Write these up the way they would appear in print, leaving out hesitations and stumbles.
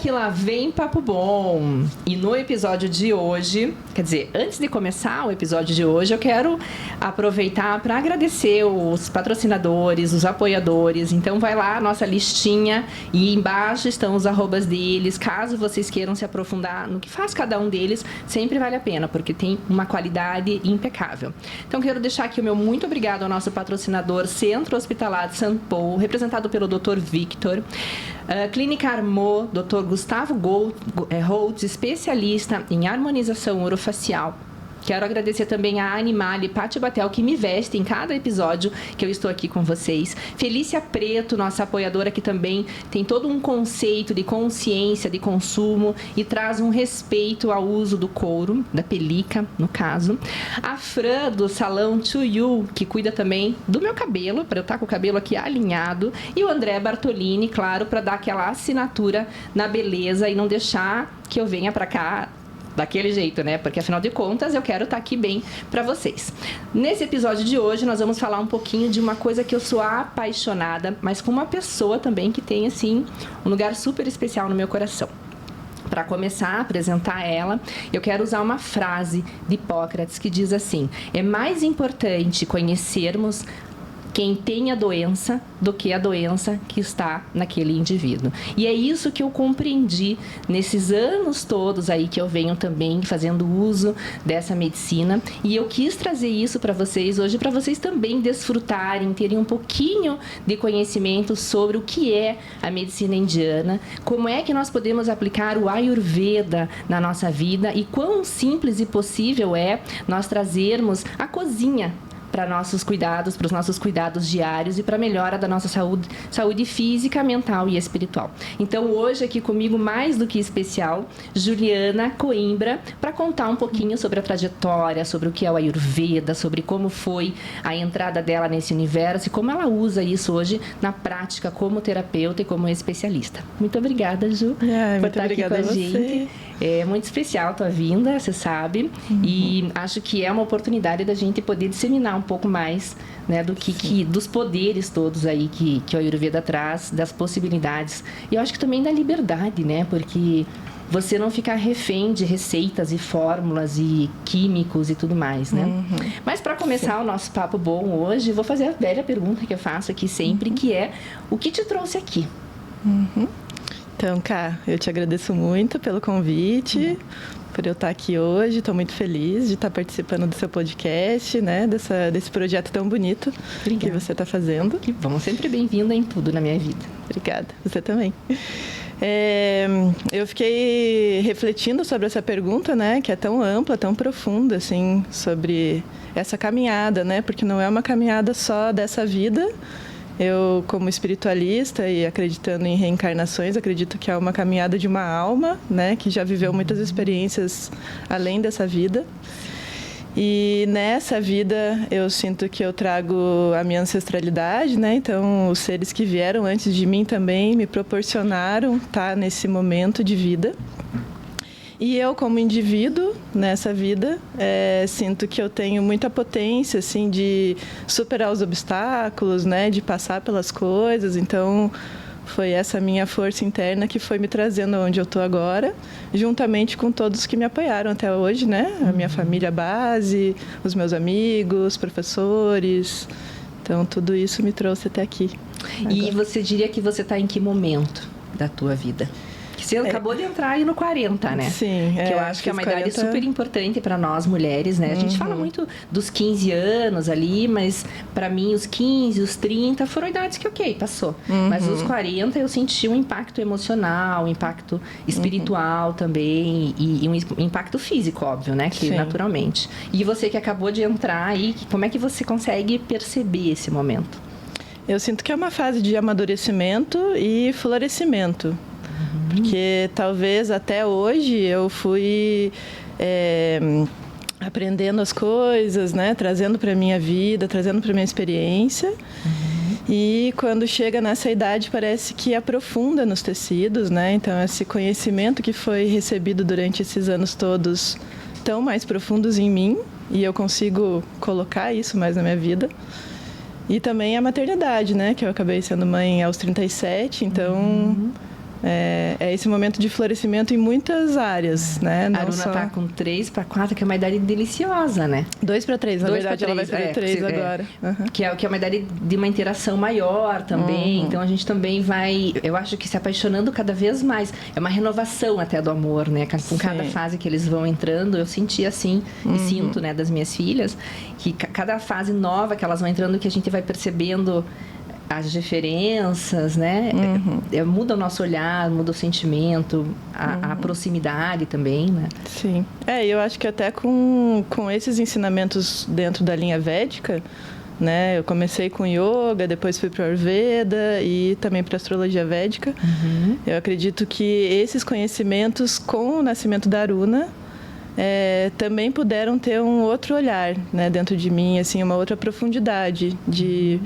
que lá vem papo bom. E no episódio de hoje, quer dizer, antes de começar o episódio de hoje, eu quero aproveitar para agradecer os patrocinadores, os apoiadores. Então vai lá a nossa listinha e embaixo estão os arrobas deles. Caso vocês queiram se aprofundar no que faz cada um deles, sempre vale a pena, porque tem uma qualidade impecável. Então quero deixar aqui o meu muito obrigado ao nosso patrocinador Centro Hospitalar de São Paulo, representado pelo Dr. Victor. Clínica Armo, Dr. Gustavo Holtz, especialista em harmonização orofacial. Quero agradecer também a Animale Pátio Batel, que me veste em cada episódio que eu estou aqui com vocês. Felícia Preto, nossa apoiadora, que também tem todo um conceito de consciência de consumo e traz um respeito ao uso do couro, da pelica, no caso. A Fran, do Salão To You, que cuida também do meu cabelo, para eu estar com o cabelo aqui alinhado. E o André Bartolini, claro, para dar aquela assinatura na beleza e não deixar que eu venha para cá daquele jeito, né? Porque, afinal de contas, eu quero estar aqui bem para vocês. Nesse episódio de hoje, nós vamos falar um pouquinho de uma coisa que eu sou apaixonada, mas com uma pessoa também que tem, assim, um lugar super especial no meu coração. Para começar a apresentar ela, eu quero usar uma frase de Hipócrates que diz assim: é mais importante conhecermos quem tem a doença do que a doença que está naquele indivíduo. E é isso que eu compreendi nesses anos todos aí que eu venho também fazendo uso dessa medicina. E eu quis trazer isso para vocês hoje, para vocês também desfrutarem, terem um pouquinho de conhecimento sobre o que é a medicina indiana, como é que nós podemos aplicar o Ayurveda na nossa vida e quão simples e possível é nós trazermos a cozinha para nossos cuidados, para os nossos cuidados diários e para a melhora da nossa saúde física, mental e espiritual. Então, hoje aqui comigo, mais do que especial, Juliana Coimbra, para contar um pouquinho sobre a trajetória, sobre o que é o Ayurveda, sobre como foi a entrada dela nesse universo e como ela usa isso hoje na prática como terapeuta e como especialista. Muito obrigada, Ju, por estar aqui com a gente. É muito especial a tua vinda, você sabe, e acho que é uma oportunidade da gente poder disseminar um pouco mais, né, do dos poderes todos aí que o Ayurveda traz, das possibilidades. E eu acho que também da liberdade, né, porque você não ficar refém de receitas e fórmulas e químicos e tudo mais, né? Mas para começar o nosso papo bom hoje, vou fazer a velha pergunta que eu faço aqui sempre, que é: o que te trouxe aqui? Então, Ká, eu te agradeço muito pelo convite, por eu estar aqui hoje. Estou muito feliz de estar participando do seu podcast, né? Desse projeto tão bonito que você está fazendo. Que bom, sempre bem-vinda em tudo na minha vida. Obrigada, você também. Eu fiquei refletindo sobre essa pergunta, né? Que é tão ampla, tão profunda, assim, sobre essa caminhada, né? Porque não é uma caminhada só dessa vida. Eu, como espiritualista e acreditando em reencarnações, acredito que é uma caminhada de uma alma, né, que já viveu muitas experiências além dessa vida. E nessa vida eu sinto que eu trago a minha ancestralidade, né? Então, os seres que vieram antes de mim também me proporcionaram estar nesse momento de vida. E eu, como indivíduo, nessa vida, sinto que eu tenho muita potência, assim, de superar os obstáculos, né? De passar pelas coisas. Então, foi essa minha força interna que foi me trazendo onde eu estou agora, juntamente com todos que me apoiaram até hoje, né? A minha família base, os meus amigos, professores. Então, tudo isso me trouxe até aqui. E você diria que você está em que momento da tua vida? Você acabou de entrar aí no 40, né? Sim. Que eu acho que é uma idade super importante para nós mulheres, né? A gente fala muito dos 15 anos ali, mas para mim os 15, os 30 foram idades que, ok, passou. Mas os 40 eu senti um impacto emocional, um impacto espiritual também e um impacto físico, óbvio, né? Que naturalmente. E você que acabou de entrar aí, como é que você consegue perceber esse momento? Eu sinto que é uma fase de amadurecimento e florescimento. Porque talvez até hoje eu fui aprendendo as coisas, né? Trazendo para a minha vida, trazendo para a minha experiência. E quando chega nessa idade parece que aprofunda nos tecidos, né? Então esse conhecimento que foi recebido durante esses anos todos tão mais profundos em mim, e eu consigo colocar isso mais na minha vida. E também a maternidade, né? Que eu acabei sendo mãe aos 37, então É esse momento de florescimento em muitas áreas, né? A Aruna tá com 3 para 4, que é uma idade deliciosa, né? 2 para 3, na verdade, ela vai fazer 3 agora. Que é uma idade de uma interação maior também. Então, a gente também vai, eu acho que se apaixonando cada vez mais. É uma renovação até do amor, né? Com cada fase que eles vão entrando, eu senti assim, e sinto, né, das minhas filhas, que cada fase nova que elas vão entrando, que a gente vai percebendo as diferenças, né? Muda o nosso olhar, muda o sentimento, a proximidade também, né? Sim. Eu acho que até com esses ensinamentos dentro da linha védica, né? Eu comecei com yoga, depois fui para Ayurveda e também para astrologia védica. Eu acredito que esses conhecimentos com o nascimento da Aruna também puderam ter um outro olhar, né, dentro de mim, assim, uma outra profundidade de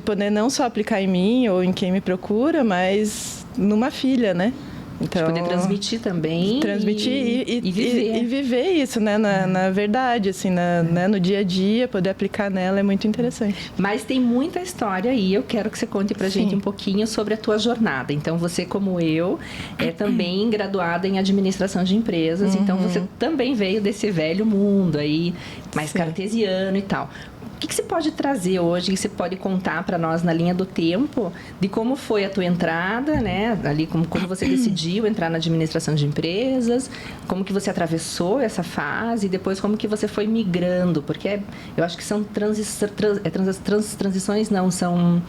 poder não só aplicar em mim ou em quem me procura, mas numa filha, né? Então, de poder transmitir também. Transmitir e viver. E viver isso, né? Na verdade, assim, né? No dia a dia, poder aplicar nela é muito interessante. Mas tem muita história aí, eu quero que você conte pra gente um pouquinho sobre a tua jornada. Então, você, como eu, é também graduada em administração de empresas, então você também veio desse velho mundo aí, mais cartesiano e tal. O que você pode trazer hoje, que você pode contar para nós na linha do tempo, de como foi a tua entrada, né? Ali, como você decidiu entrar na administração de empresas, como que você atravessou essa fase e depois como que você foi migrando, porque eu acho que são transições, não, são...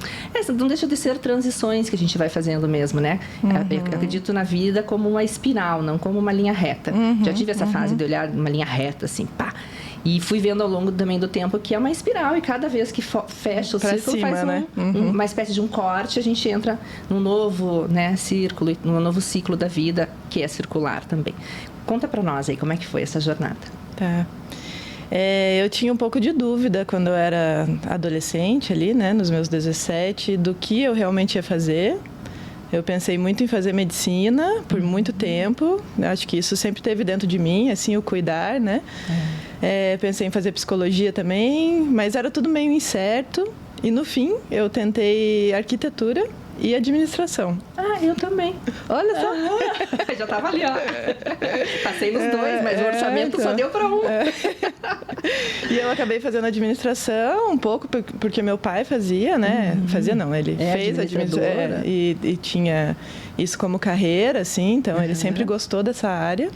não deixa de ser transições que a gente vai fazendo mesmo, né? Eu acredito na vida como uma espiral, não como uma linha reta. Já tive essa fase de olhar uma linha reta, assim, pá. E fui vendo ao longo também do tempo que é uma espiral e cada vez que fecha o círculo faz uma espécie de um corte, a gente entra num novo, né, círculo, num novo ciclo da vida que é circular também. Conta pra nós aí como é que foi essa jornada. Tá. Eu tinha um pouco de dúvida quando eu era adolescente ali, né, nos meus 17, do que eu realmente ia fazer. Eu pensei muito em fazer medicina por muito tempo. Acho que isso sempre teve dentro de mim, assim, o cuidar, né? Pensei em fazer psicologia também, mas era tudo meio incerto. E no fim, eu tentei arquitetura e administração. Eu também. Olha só. Já estava ali, ó. Passei nos dois, mas o orçamento só deu para um. E eu acabei fazendo administração um pouco, porque meu pai fazia, né? Fazia não, ele fez administração. E tinha isso como carreira, assim, então ele sempre gostou dessa área.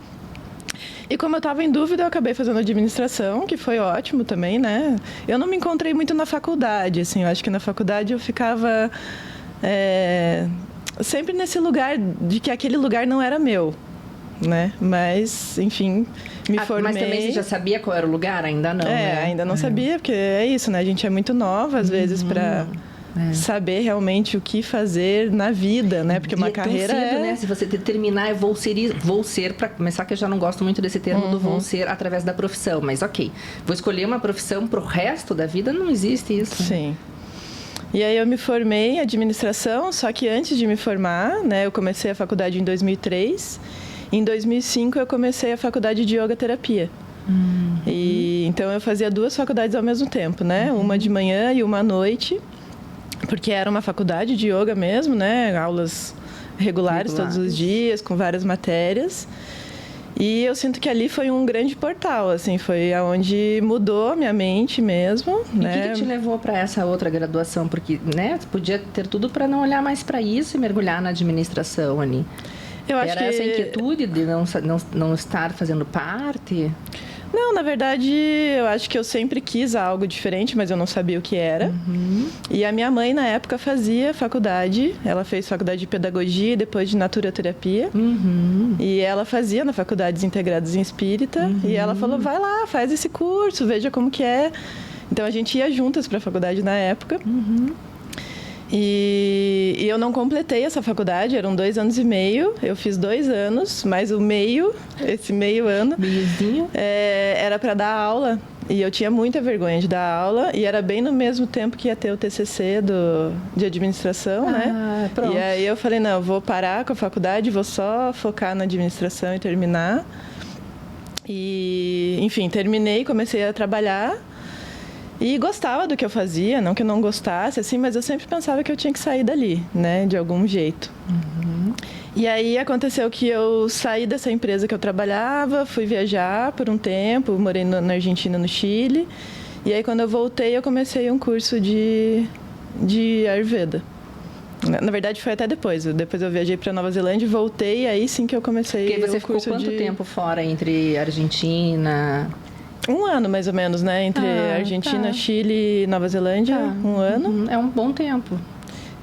E como eu estava em dúvida, eu acabei fazendo administração, que foi ótimo também, né? Eu não me encontrei muito na faculdade, assim, eu acho que na faculdade eu ficava sempre nesse lugar de que aquele lugar não era meu, né? Mas, enfim, me formei. Mas também você já sabia qual era o lugar? Ainda não, né? Ainda não sabia, porque é isso, né? A gente é muito nova, às vezes, para... saber realmente o que fazer na vida, né? Porque uma carreira tão cedo, né? Se você determinar, vou ser, para começar, que eu já não gosto muito desse termo do vou ser através da profissão, mas ok. Vou escolher uma profissão pro resto da vida, não existe isso. Sim. E aí eu me formei em administração, só que antes de me formar, né? Eu comecei a faculdade em 2003. Em 2005 eu comecei a faculdade de yoga terapia. E então eu fazia 2 faculdades ao mesmo tempo, né? Uma de manhã e uma à noite. Porque era uma faculdade de yoga mesmo, né? Aulas regulares todos os dias, com várias matérias. E eu sinto que ali foi um grande portal, assim, foi aonde mudou a minha mente mesmo, né? E o que te levou para essa outra graduação? Porque, né, tu podia ter tudo para não olhar mais para isso e mergulhar na administração ali. Eu acho Era essa inquietude de não estar fazendo parte? Não, na verdade, eu acho que eu sempre quis algo diferente, mas eu não sabia o que era. E a minha mãe, na época, fazia faculdade. Ela fez faculdade de pedagogia e depois de naturoterapia. E ela fazia na Faculdades Integradas em Espírita. E ela falou, vai lá, faz esse curso, veja como que é. Então, a gente ia juntas para a faculdade na época. E eu não completei essa faculdade, eram 2 anos e meio. Eu fiz 2 anos, mas esse meio ano, era para dar aula. E eu tinha muita vergonha de dar aula. E era bem no mesmo tempo que ia ter o TCC de administração, né? Pronto. E aí eu falei, não, eu vou parar com a faculdade, vou só focar na administração e terminar. E, enfim, terminei, comecei a trabalhar. E gostava do que eu fazia, não que eu não gostasse, assim, mas eu sempre pensava que eu tinha que sair dali, né, de algum jeito. E aí aconteceu que eu saí dessa empresa que eu trabalhava, fui viajar por um tempo, morei na Argentina, no Chile. E aí quando eu voltei, eu comecei um curso de Ayurveda. Na verdade, foi até depois. Depois eu viajei para Nova Zelândia e voltei, e aí sim que eu comecei Porque você o ficou curso quanto tempo fora entre Argentina... 1 ano, mais ou menos, né? Entre Argentina, Chile e Nova Zelândia, 1 ano. É um bom tempo.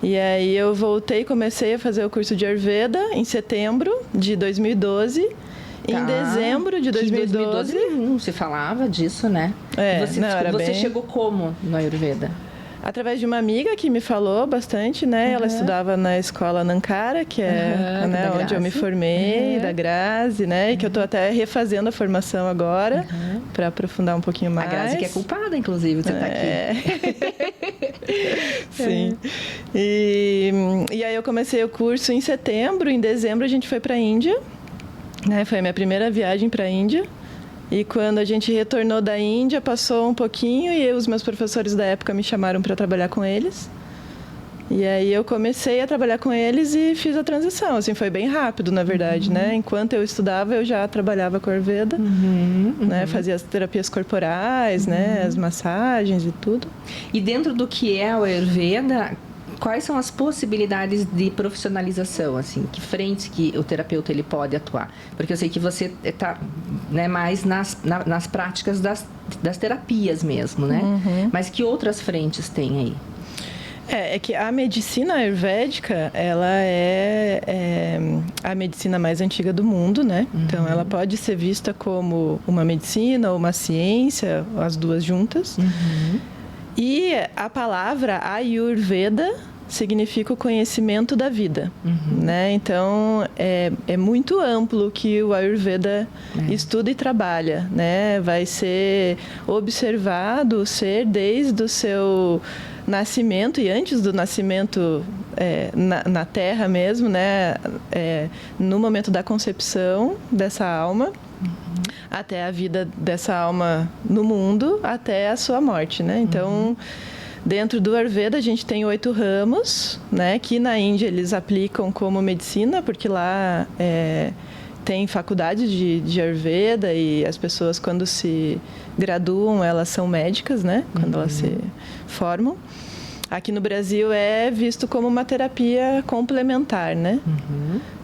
E aí eu voltei e comecei a fazer o curso de Ayurveda em setembro de 2012. Em dezembro de 2012... não se falava disso, né? Você chegou como no Ayurveda? Através de uma amiga que me falou bastante, né? Ela estudava na escola Nankara, que é onde eu me formei, da Grazi, né? E que eu estou até refazendo a formação agora, para aprofundar um pouquinho mais. A Grazi que é culpada, inclusive, você está aqui. Sim. E aí eu comecei o curso em setembro, em dezembro a gente foi para a Índia, né? Foi a minha primeira viagem para a Índia. E quando a gente retornou da Índia, passou um pouquinho e os meus professores da época me chamaram para trabalhar com eles. E aí eu comecei a trabalhar com eles e fiz a transição. Assim, foi bem rápido, na verdade, né? Enquanto eu estudava, eu já trabalhava com Ayurveda, né? Fazia as terapias corporais, né? As massagens e tudo. E dentro do que é o Ayurveda, quais são as possibilidades de profissionalização, assim? Que frentes que o terapeuta ele pode atuar? Porque eu sei que você está, né, mais nas práticas das terapias mesmo, né? Mas que outras frentes tem aí? É que a medicina ayurvédica, ela é a medicina mais antiga do mundo, né? Então, ela pode ser vista como uma medicina ou uma ciência, as duas juntas. E a palavra Ayurveda significa o conhecimento da vida, né? Então, é muito amplo que o Ayurveda estuda e trabalha, né? Vai ser observado o ser desde o seu nascimento e antes do nascimento na Terra mesmo, né? No momento da concepção dessa alma, até a vida dessa alma no mundo, até a sua morte, né? Então, dentro do Ayurveda, a gente tem 8 ramos, né? Que na Índia eles aplicam como medicina, porque lá tem faculdade de Ayurveda e as pessoas, quando se graduam, elas são médicas, né? Quando elas se formam. Aqui no Brasil é visto como uma terapia complementar, né?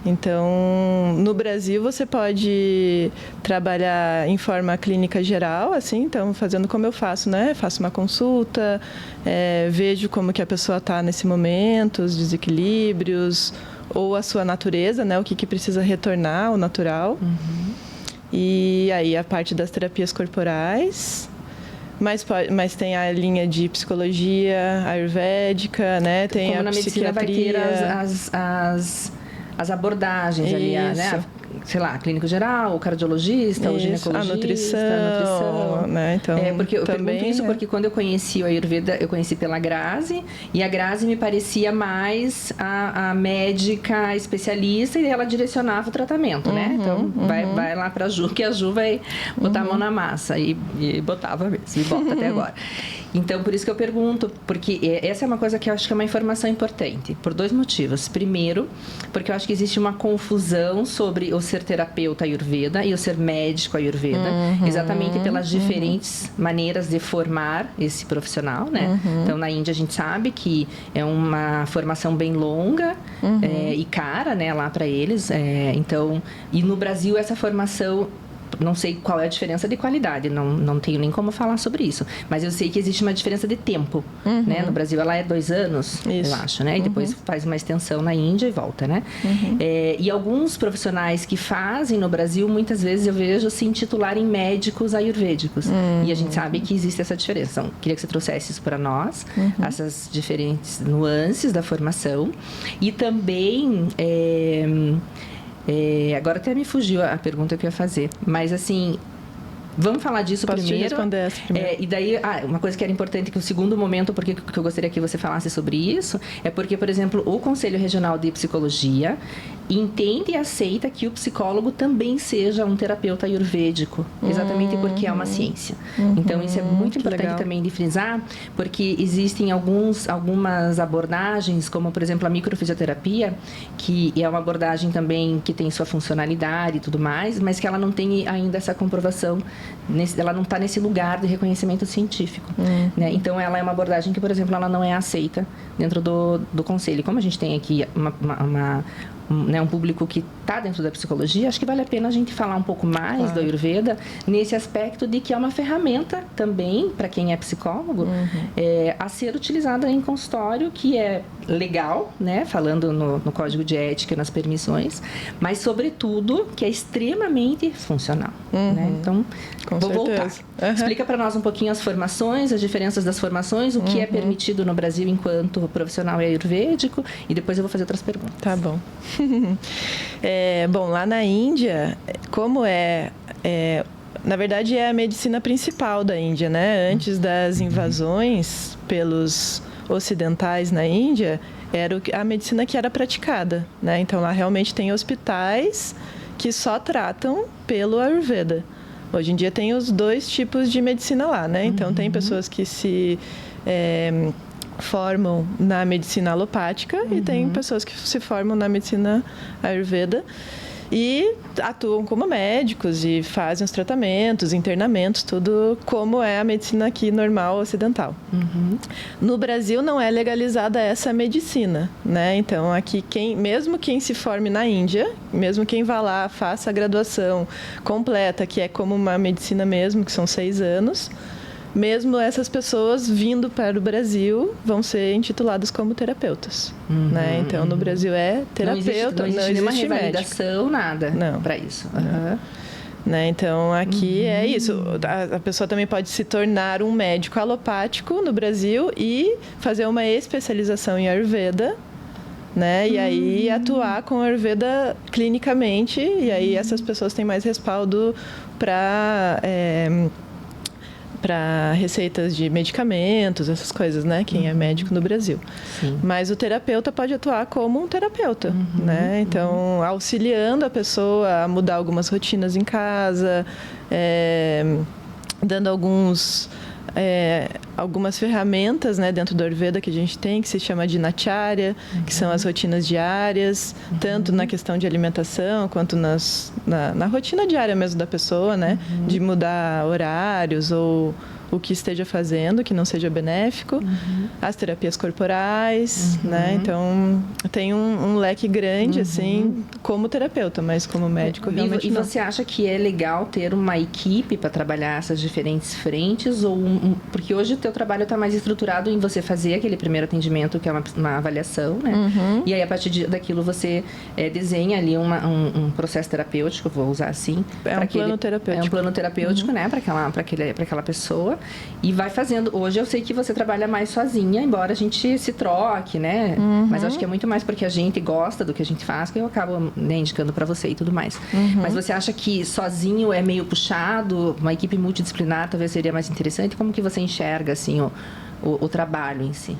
Então, no Brasil você pode trabalhar em forma clínica geral, assim, então fazendo como eu faço, né? Faço uma consulta, vejo como que a pessoa está nesse momento, os desequilíbrios, ou a sua natureza, né? O que precisa retornar ao natural. E aí a parte das terapias corporais. Mas tem a linha de psicologia ayurvédica, né? Tem como a na medicina psiquiatria. Vai ter as abordagens ali, né? Sei lá, clínico geral, o cardiologista, o ginecologista, a nutrição, né? Então, porque eu também, pergunto isso porque quando eu conheci o Ayurveda, eu conheci pela Grazi, e a Grazi me parecia mais a médica especialista e ela direcionava o tratamento, né? Então, vai lá pra Ju, que a Ju vai botar a mão na massa, e botava mesmo, e bota até agora. Então, por isso que eu pergunto, porque essa é uma coisa que eu acho que é uma informação importante, por 2 motivos. Primeiro, porque eu acho que existe uma confusão sobre o ser terapeuta Ayurveda e o ser médico Ayurveda, exatamente pelas diferentes maneiras de formar esse profissional, né? Então, na Índia a gente sabe que é uma formação bem longa e cara, né, lá para eles. Então, e no Brasil essa formação, não sei qual é a diferença de qualidade, não tenho nem como falar sobre isso. Mas eu sei que existe uma diferença de tempo, né? No Brasil ela é 2 anos, eu acho, né? E depois faz uma extensão na Índia e volta, né? E alguns profissionais que fazem no Brasil, muitas vezes eu vejo se intitularem médicos ayurvédicos. E a gente sabe que existe essa diferença. Então, queria que você trouxesse isso para nós, essas diferentes nuances da formação. E também... agora até me fugiu a pergunta que eu ia fazer, mas assim, Vamos falar disso Posso primeiro. Te responder essa primeiro. E daí, uma coisa que era importante, que o segundo momento, porque que eu gostaria que você falasse sobre isso, é porque, por exemplo, o Conselho Regional de Psicologia entende e aceita que o psicólogo também seja um terapeuta ayurvédico, exatamente porque é uma ciência. Então, isso é muito importante também de frisar, porque existem algumas abordagens, como, por exemplo, a microfisioterapia, que é uma abordagem também que tem sua funcionalidade e tudo mais, mas que ela não tem ainda essa comprovação, ela não está nesse lugar de reconhecimento científico. Né? Então, ela é uma abordagem que, por exemplo, ela não é aceita dentro do conselho. Como a gente tem aqui um público que está dentro da psicologia, acho que vale a pena a gente falar um pouco mais do Ayurveda nesse aspecto de que é uma ferramenta também, para quem é psicólogo, a ser utilizada em consultório, que é legal, né? Falando no Código de Ética, nas permissões, mas, sobretudo, que é extremamente funcional. Né? Então, vou voltar. Explica para nós um pouquinho as formações, as diferenças das formações, o que é permitido no Brasil enquanto profissional ayurvédico, e depois eu vou fazer outras perguntas. Tá bom. Bom, lá na Índia, como na verdade é a medicina principal da Índia, né? Antes das invasões pelos ocidentais na Índia, era a medicina que era praticada, né? Então lá realmente tem hospitais que só tratam pelo Ayurveda. Hoje em dia tem os dois tipos de medicina lá, né? Então tem pessoas que se formam na medicina alopática e tem pessoas que se formam na medicina Ayurveda e atuam como médicos e fazem os tratamentos, internamentos, tudo como é a medicina aqui normal ocidental. No Brasil não é legalizada essa medicina, né? Então aqui mesmo quem se forme na Índia, mesmo quem vá lá, faça a graduação completa, que é como uma medicina mesmo, que são 6 anos, mesmo essas pessoas vindo para o Brasil vão ser intituladas como terapeutas, né? Então no Brasil é terapeuta, não existe nenhuma médico. revalidação, nada para isso. Né? Então aqui é isso. A pessoa também pode se tornar um médico alopático no Brasil e fazer uma especialização em Ayurveda, né? E aí atuar com Ayurveda clinicamente, e aí essas pessoas têm mais respaldo para receitas de medicamentos, essas coisas, né? Quem é médico no Brasil. Sim. Mas o terapeuta pode atuar como um terapeuta, né? Então, auxiliando a pessoa a mudar algumas rotinas em casa, dando algumas ferramentas, né, dentro do Ayurveda que a gente tem, que se chama de Dinacharya, que são as rotinas diárias, tanto na questão de alimentação, quanto na rotina diária mesmo da pessoa, né, de mudar horários ou o que esteja fazendo, que não seja benéfico, as terapias corporais, né? Então, tem um leque grande, assim, como terapeuta, mas como médico, realmente não. E você acha que é legal ter uma equipe para trabalhar essas diferentes frentes? Porque hoje o teu trabalho está mais estruturado em você fazer aquele primeiro atendimento, que é uma avaliação, né? E aí, a partir daquilo, você desenha ali um processo terapêutico, vou usar assim. É um plano terapêutico. É um plano terapêutico, né? Para aquela pessoa. E vai fazendo. Hoje eu sei que você trabalha mais sozinha, embora a gente se troque, né? Mas acho que é muito mais porque a gente gosta do que a gente faz, que eu acabo, né, indicando para você e tudo mais. Mas você acha que sozinho é meio puxado? Uma equipe multidisciplinar talvez seria mais interessante? Como que você enxerga, assim, o trabalho em si?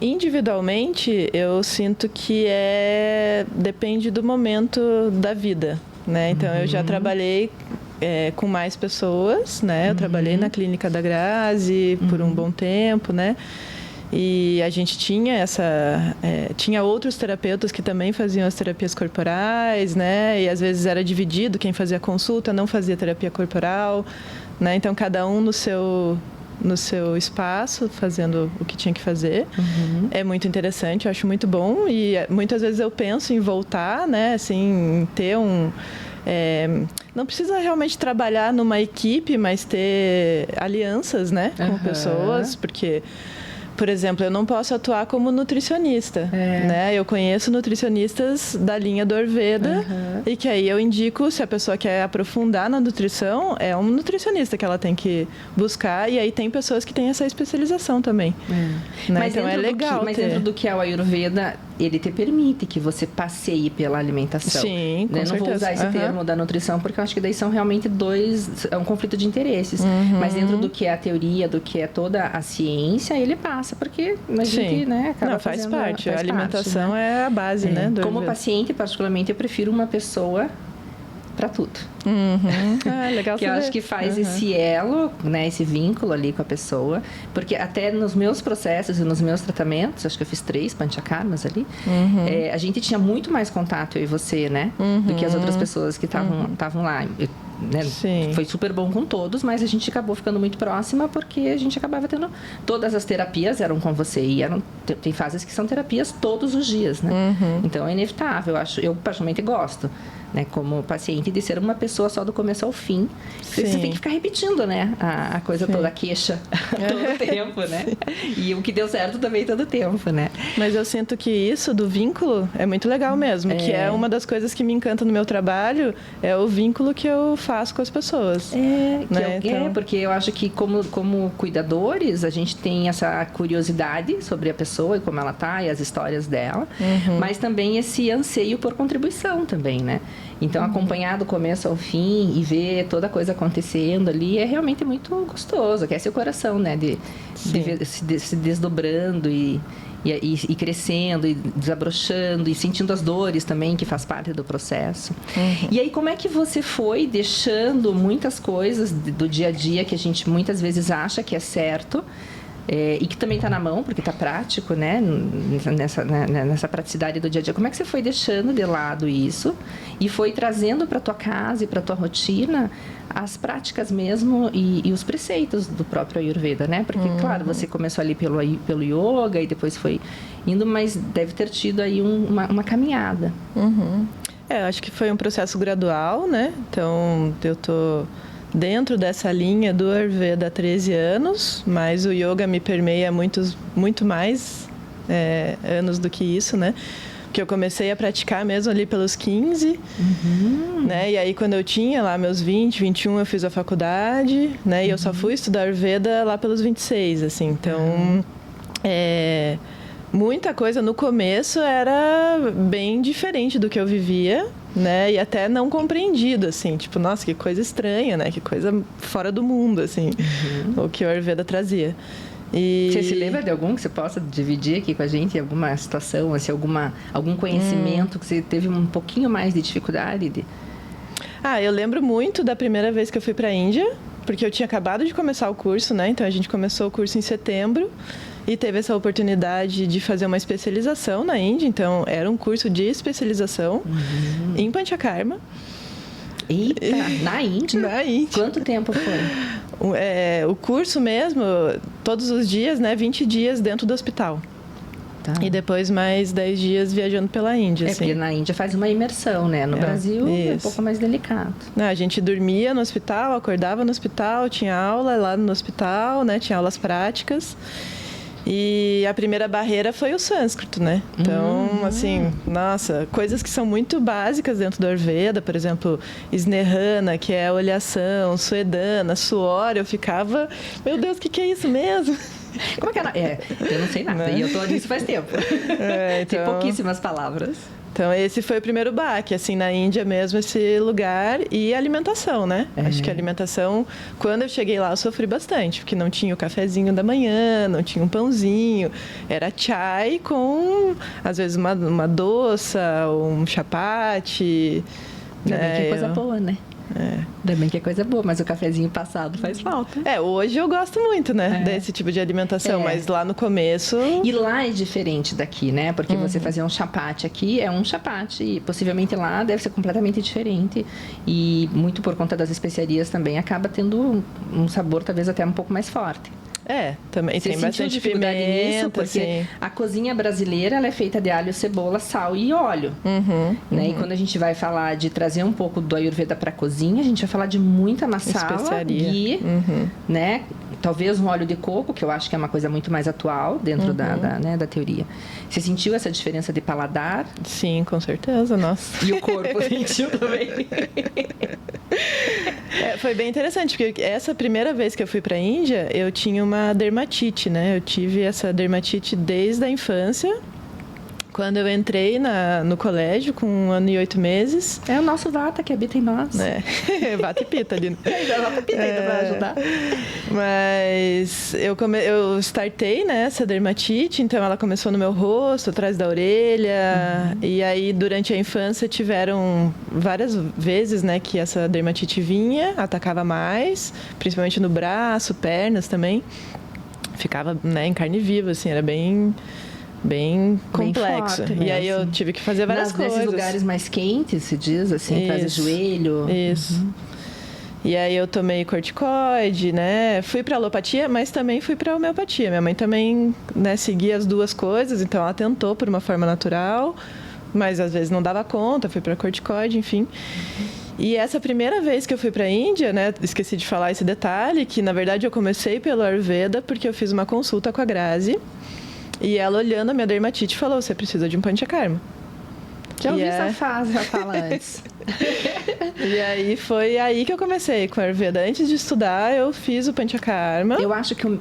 Individualmente, eu sinto que depende do momento da vida, né? Então, eu já trabalhei com mais pessoas, né? Eu trabalhei na clínica da Grazi por um bom tempo, né? E a gente tinha tinha outros terapeutas que também faziam as terapias corporais, né? E às vezes era dividido, quem fazia consulta não fazia terapia corporal, né? Então, cada um no seu espaço, fazendo o que tinha que fazer. É muito interessante, eu acho muito bom. E muitas vezes eu penso em voltar, né? Assim, em ter não precisa realmente trabalhar numa equipe, mas ter alianças, né? Com pessoas, porque... Por exemplo, eu não posso atuar como nutricionista, né? Eu conheço nutricionistas da linha do Ayurveda e que aí eu indico, se a pessoa quer aprofundar na nutrição, é um nutricionista que ela tem que buscar, e aí tem pessoas que têm essa especialização também. Né? Mas então é legal Mas dentro do que é o Ayurveda, ele te permite que você passeie pela alimentação. Sim, com né? Não certeza. vou usar esse termo da nutrição, porque eu acho que daí são realmente é um conflito de interesses. Mas dentro do que é a teoria, do que é toda a ciência, ele passa, porque a gente, né, acaba Não, faz fazendo, parte. faz a alimentação parte, né? é a base, né? Como paciente, particularmente, eu prefiro uma pessoa para tudo. Legal. Que eu acho que faz esse elo, né, esse vínculo ali com a pessoa, porque até nos meus processos e nos meus tratamentos, acho que eu fiz 3 panchakarmas ali, a gente tinha muito mais contato, eu e você, né, do que as outras pessoas que estavam lá. Né? Foi super bom com todos, mas a gente acabou ficando muito próxima porque a gente acabava tendo todas as terapias eram com você e tem fases que são terapias todos os dias, né? Então é inevitável, eu particularmente gosto, né, como paciente, de ser uma pessoa só do começo ao fim. Você tem que ficar repetindo, né, a coisa toda, a queixa todo tempo, né? E o que deu certo também todo tempo, né? Mas eu sinto que isso do vínculo é muito legal mesmo, que é uma das coisas que me encanta no meu trabalho, é o vínculo que eu faço com as pessoas. Né? Então... porque eu acho que como cuidadores, a gente tem essa curiosidade sobre a pessoa e como ela tá, e as histórias dela, mas também esse anseio por contribuição também, né? Então, acompanhar do começo ao fim e ver toda a coisa acontecendo ali é realmente muito gostoso. Aquece o coração, né? De ver se desdobrando e crescendo, e desabrochando, e sentindo as dores também, que faz parte do processo. E aí, como é que você foi deixando muitas coisas do dia a dia que a gente muitas vezes acha que é certo, e que também está na mão, porque está prático, né? Nessa praticidade do dia a dia. Como é que você foi deixando de lado isso e foi trazendo para tua casa e para tua rotina as práticas mesmo e os preceitos do próprio Ayurveda, né? Porque, claro, você começou ali pelo yoga e depois foi indo, mas deve ter tido aí uma caminhada. Acho que foi um processo gradual, né? Então, eu tô dentro dessa linha do Ayurveda há 13 anos, mas o yoga me permeia muito mais anos do que isso, né? Porque eu comecei a praticar mesmo ali pelos 15, né? E aí, quando eu tinha lá meus 20, 21, eu fiz a faculdade, né? E eu só fui estudar Ayurveda lá pelos 26, assim. Então, muita coisa no começo era bem diferente do que eu vivia, né? E até não compreendido, assim. Tipo, nossa, que coisa estranha, né? Que coisa fora do mundo, assim. O que o Ayurveda trazia. Você se lembra de algum que você possa dividir aqui com a gente? Alguma situação, assim, algum conhecimento que você teve um pouquinho mais de dificuldade? Eu lembro muito da primeira vez que eu fui para a Índia, porque eu tinha acabado de começar o curso, né? Então, a gente começou o curso em setembro e teve essa oportunidade de fazer uma especialização na Índia. Então, era um curso de especialização em Panchakarma. Eita, na Índia? Na Índia. Quanto tempo foi? O curso mesmo, todos os dias, né? 20 dias dentro do hospital. Tá. E depois mais 10 dias viajando pela Índia. Porque na Índia faz uma imersão, né? No Brasil é um pouco mais delicado. A gente dormia no hospital, acordava no hospital, tinha aula lá no hospital, né? Tinha aulas práticas. E a primeira barreira foi o sânscrito, né? Então, assim, nossa, coisas que são muito básicas dentro do Ayurveda, por exemplo, Snehana, que é a olhação, Suedana, suor, eu ficava, meu Deus, o que é isso mesmo? Como é que era? Eu não sei nada, e eu tô nisso faz tempo. Tem pouquíssimas palavras. Então, esse foi o primeiro baque, assim, na Índia mesmo, esse lugar e a alimentação, né? Acho que a alimentação, quando eu cheguei lá, eu sofri bastante, porque não tinha o cafezinho da manhã, não tinha um pãozinho, era chai com, às vezes, uma doça, um chapati. Ainda bem que é coisa boa, né? Ainda bem que é coisa boa, mas o cafezinho passado faz falta. Hoje eu gosto muito, né? Desse tipo de alimentação, mas lá no começo... E lá é diferente daqui, né? Porque você fazer um chapati aqui é um chapati, e possivelmente lá deve ser completamente diferente. E muito por conta das especiarias também, acaba tendo um sabor talvez até um pouco mais forte. Também você tem bastante dificuldade pimenta, nisso, porque assim. a cozinha brasileira ela é feita de alho, cebola, sal e óleo. Né? E quando a gente vai falar de trazer um pouco do Ayurveda para a cozinha, a gente vai falar de muita massala, ghee, né? Talvez um óleo de coco, que eu acho que é uma coisa muito mais atual dentro da teoria. Você sentiu essa diferença de paladar? Sim, com certeza, nossa. E o corpo sentiu também? Foi bem interessante, porque essa primeira vez que eu fui para a Índia, eu tinha uma dermatite, né? Eu tive essa dermatite desde a infância, Quando eu entrei no colégio, com 1 ano e 8 meses... É o nosso Vata que habita em nós. Vata e Pitta ali. Vata e Pitta ainda vai ajudar. Mas eu startei, né, essa dermatite, então ela começou no meu rosto, atrás da orelha. E aí, durante a infância, tiveram várias vezes, né, que essa dermatite vinha, atacava mais, principalmente no braço, pernas também. Ficava, né, em carne viva, assim, era bem complexo. Forte, e aí eu tive que fazer várias coisas. Nesses lugares mais quentes, se diz, assim, atrás do joelho. Isso. E aí eu tomei corticoide, né? Fui para alopatia, mas também fui para homeopatia. Minha mãe também, né, seguia as duas coisas, então ela tentou por uma forma natural, mas às vezes não dava conta, fui para corticoide, enfim. E essa primeira vez que eu fui para a Índia, né, esqueci de falar esse detalhe, que na verdade eu comecei pelo Ayurveda porque eu fiz uma consulta com a Grazi. E ela, olhando a minha dermatite, falou: você precisa de um Panchakarma. Já ouvi essa fase, já fala antes. E aí foi aí que eu comecei com a Ayurveda. Antes de estudar, eu fiz o Panchakarma. Eu acho que o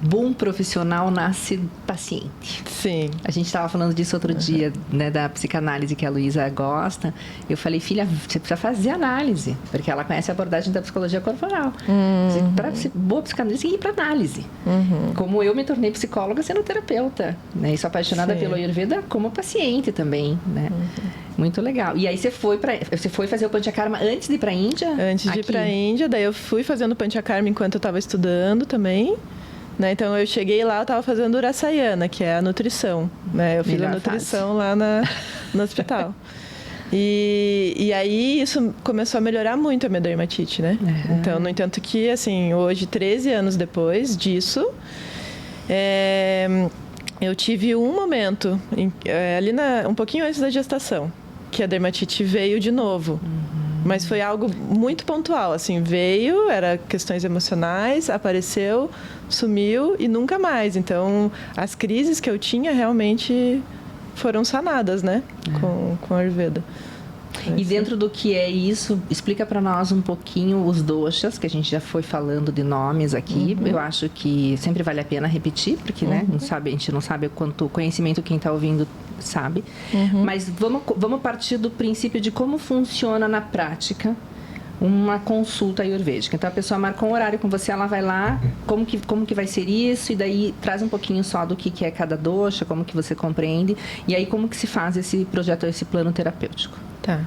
bom profissional nasce paciente. Sim. A gente estava falando disso outro dia, né, da psicanálise que a Luísa gosta. Eu falei: filha, você precisa fazer análise, porque ela conhece a abordagem da psicologia corporal. Para ser boa psicanálise, tem que ir para análise. Como eu me tornei psicóloga sendo terapeuta, né, e sou apaixonada pelo Ayurveda como paciente também, né? Muito legal. E aí você foi fazer o Panchakarma antes de ir para a Índia? Antes de ir para a Índia, daí eu fui fazendo Panchakarma enquanto eu estava estudando também. Né? Então eu cheguei lá, eu estava fazendo Urasayana, que é a nutrição. Né? Eu fiz a nutrição lá no hospital. E aí isso começou a melhorar muito a minha dermatite, né? Então, no entanto que, assim, hoje, 13 anos depois disso, eu tive um momento, ali um pouquinho antes da gestação, que a dermatite veio de novo. Mas foi algo muito pontual, assim, veio, era questões emocionais, apareceu, sumiu e nunca mais. Então, as crises que eu tinha realmente foram sanadas, né, com a Ayurveda. E dentro do que é isso, explica para nós um pouquinho os doshas, que a gente já foi falando de nomes aqui. Eu acho que sempre vale a pena repetir, porque né, a gente não sabe quanto conhecimento quem está ouvindo sabe. Mas vamos partir do princípio de como funciona na prática uma consulta ayurvédica. Então, a pessoa marca um horário com você, ela vai lá, como que vai ser isso, e daí traz um pouquinho só do que é cada dosha, como que você compreende, e aí como que se faz esse projeto, esse plano terapêutico. Tá.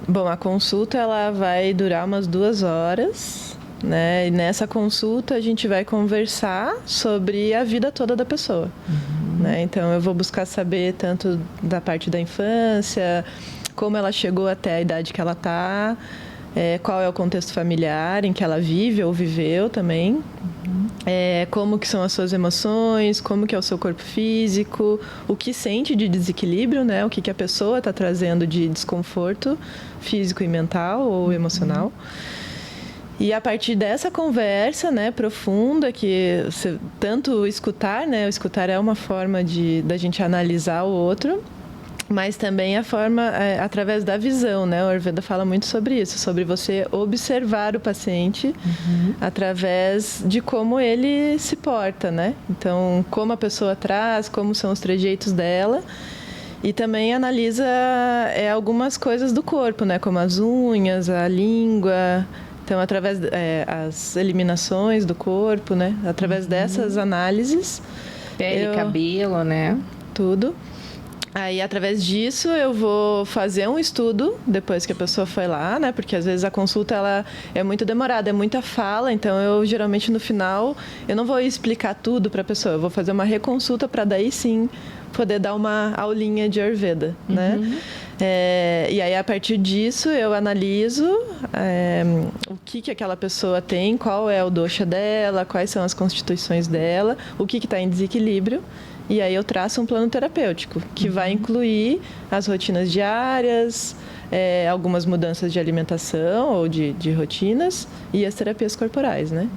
Bom, a consulta ela vai durar umas 2 horas, né? E nessa consulta a gente vai conversar sobre a vida toda da pessoa. Né? Então, eu vou buscar saber tanto da parte da infância, como ela chegou até a idade que ela está, qual é o contexto familiar em que ela vive ou viveu também, como que são as suas emoções, como que é o seu corpo físico, o que sente de desequilíbrio, né? O que a pessoa está trazendo de desconforto físico e mental ou emocional. E a partir dessa conversa, né, profunda, que você, tanto escutar, né? O escutar é uma forma da gente analisar o outro, mas também a forma, através da visão, né? O Ayurveda fala muito sobre isso, sobre você observar o paciente através de como ele se porta, né? Então, como a pessoa traz, como são os trejeitos dela. E também analisa algumas coisas do corpo, né? Como as unhas, a língua. Então, através as eliminações do corpo, né? Através dessas análises. Pele, cabelo, né? Tudo. Aí, através disso, eu vou fazer um estudo depois que a pessoa foi lá, né? Porque, às vezes, a consulta ela é muito demorada, é muita fala. Então, eu, geralmente, no final, eu não vou explicar tudo para a pessoa. Eu vou fazer uma reconsulta para, daí, sim, poder dar uma aulinha de Ayurveda, né? E aí, a partir disso, eu analiso o que aquela pessoa tem, qual é o dosha dela, quais são as constituições dela, o que está em desequilíbrio. E aí eu traço um plano terapêutico, que vai incluir as rotinas diárias, algumas mudanças de alimentação ou de rotinas e as terapias corporais, né?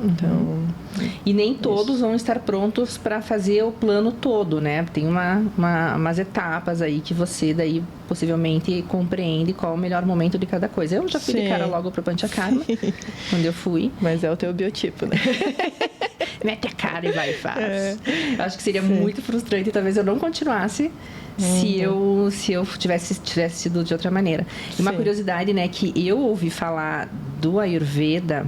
Então, e nem todos vão estar prontos para fazer o plano todo, né? Tem umas etapas aí que você daí possivelmente compreende qual é o melhor momento de cada coisa. Eu já fui de cara logo para o Panchakarma, quando eu fui. Mas é o teu biotipo, né? mete a cara e vai e faz. Eu acho que seria muito frustrante, talvez eu não continuasse se eu tivesse sido de outra maneira. E uma curiosidade, né, que eu ouvi falar do Ayurveda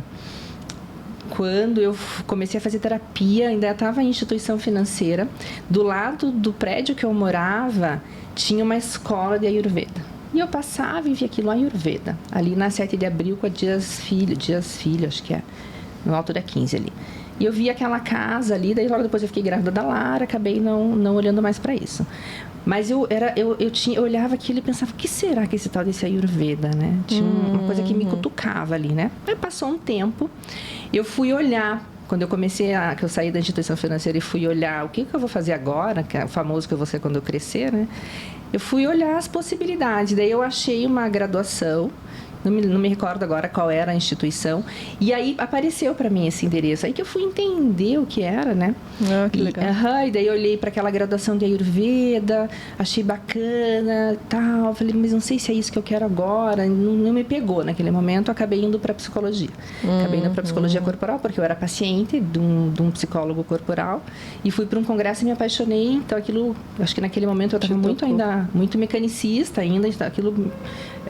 quando eu comecei a fazer terapia, ainda estava em instituição financeira. Do lado do prédio que eu morava, tinha uma escola de Ayurveda. E eu passava e via aquilo Ayurveda, ali na 7 de abril com a Dias Filho, acho que é, no alto da 15 ali. E eu vi aquela casa ali, daí logo depois eu fiquei grávida da Lara, acabei não olhando mais para isso. Mas eu olhava aquilo e pensava, o que será que esse tal desse Ayurveda, né? Tinha uma coisa que me cutucava ali, né? Aí passou um tempo, eu fui olhar, quando eu que eu saí da instituição financeira e fui olhar o que eu vou fazer agora, que é o famoso que eu vou ser quando eu crescer, né? Eu fui olhar as possibilidades, daí eu achei uma graduação, não me recordo agora qual era a instituição, e aí apareceu para mim esse endereço, aí que eu fui entender o que era, né? Que legal. E daí eu olhei para aquela graduação de Ayurveda, achei bacana, tal, falei, mas não sei se é isso que eu quero agora, não me pegou naquele momento, acabei indo para psicologia. Acabei indo para psicologia corporal, porque eu era paciente de um psicólogo corporal, e fui para um congresso e me apaixonei, então aquilo, acho que naquele momento eu estava muito mecanicista ainda, aquilo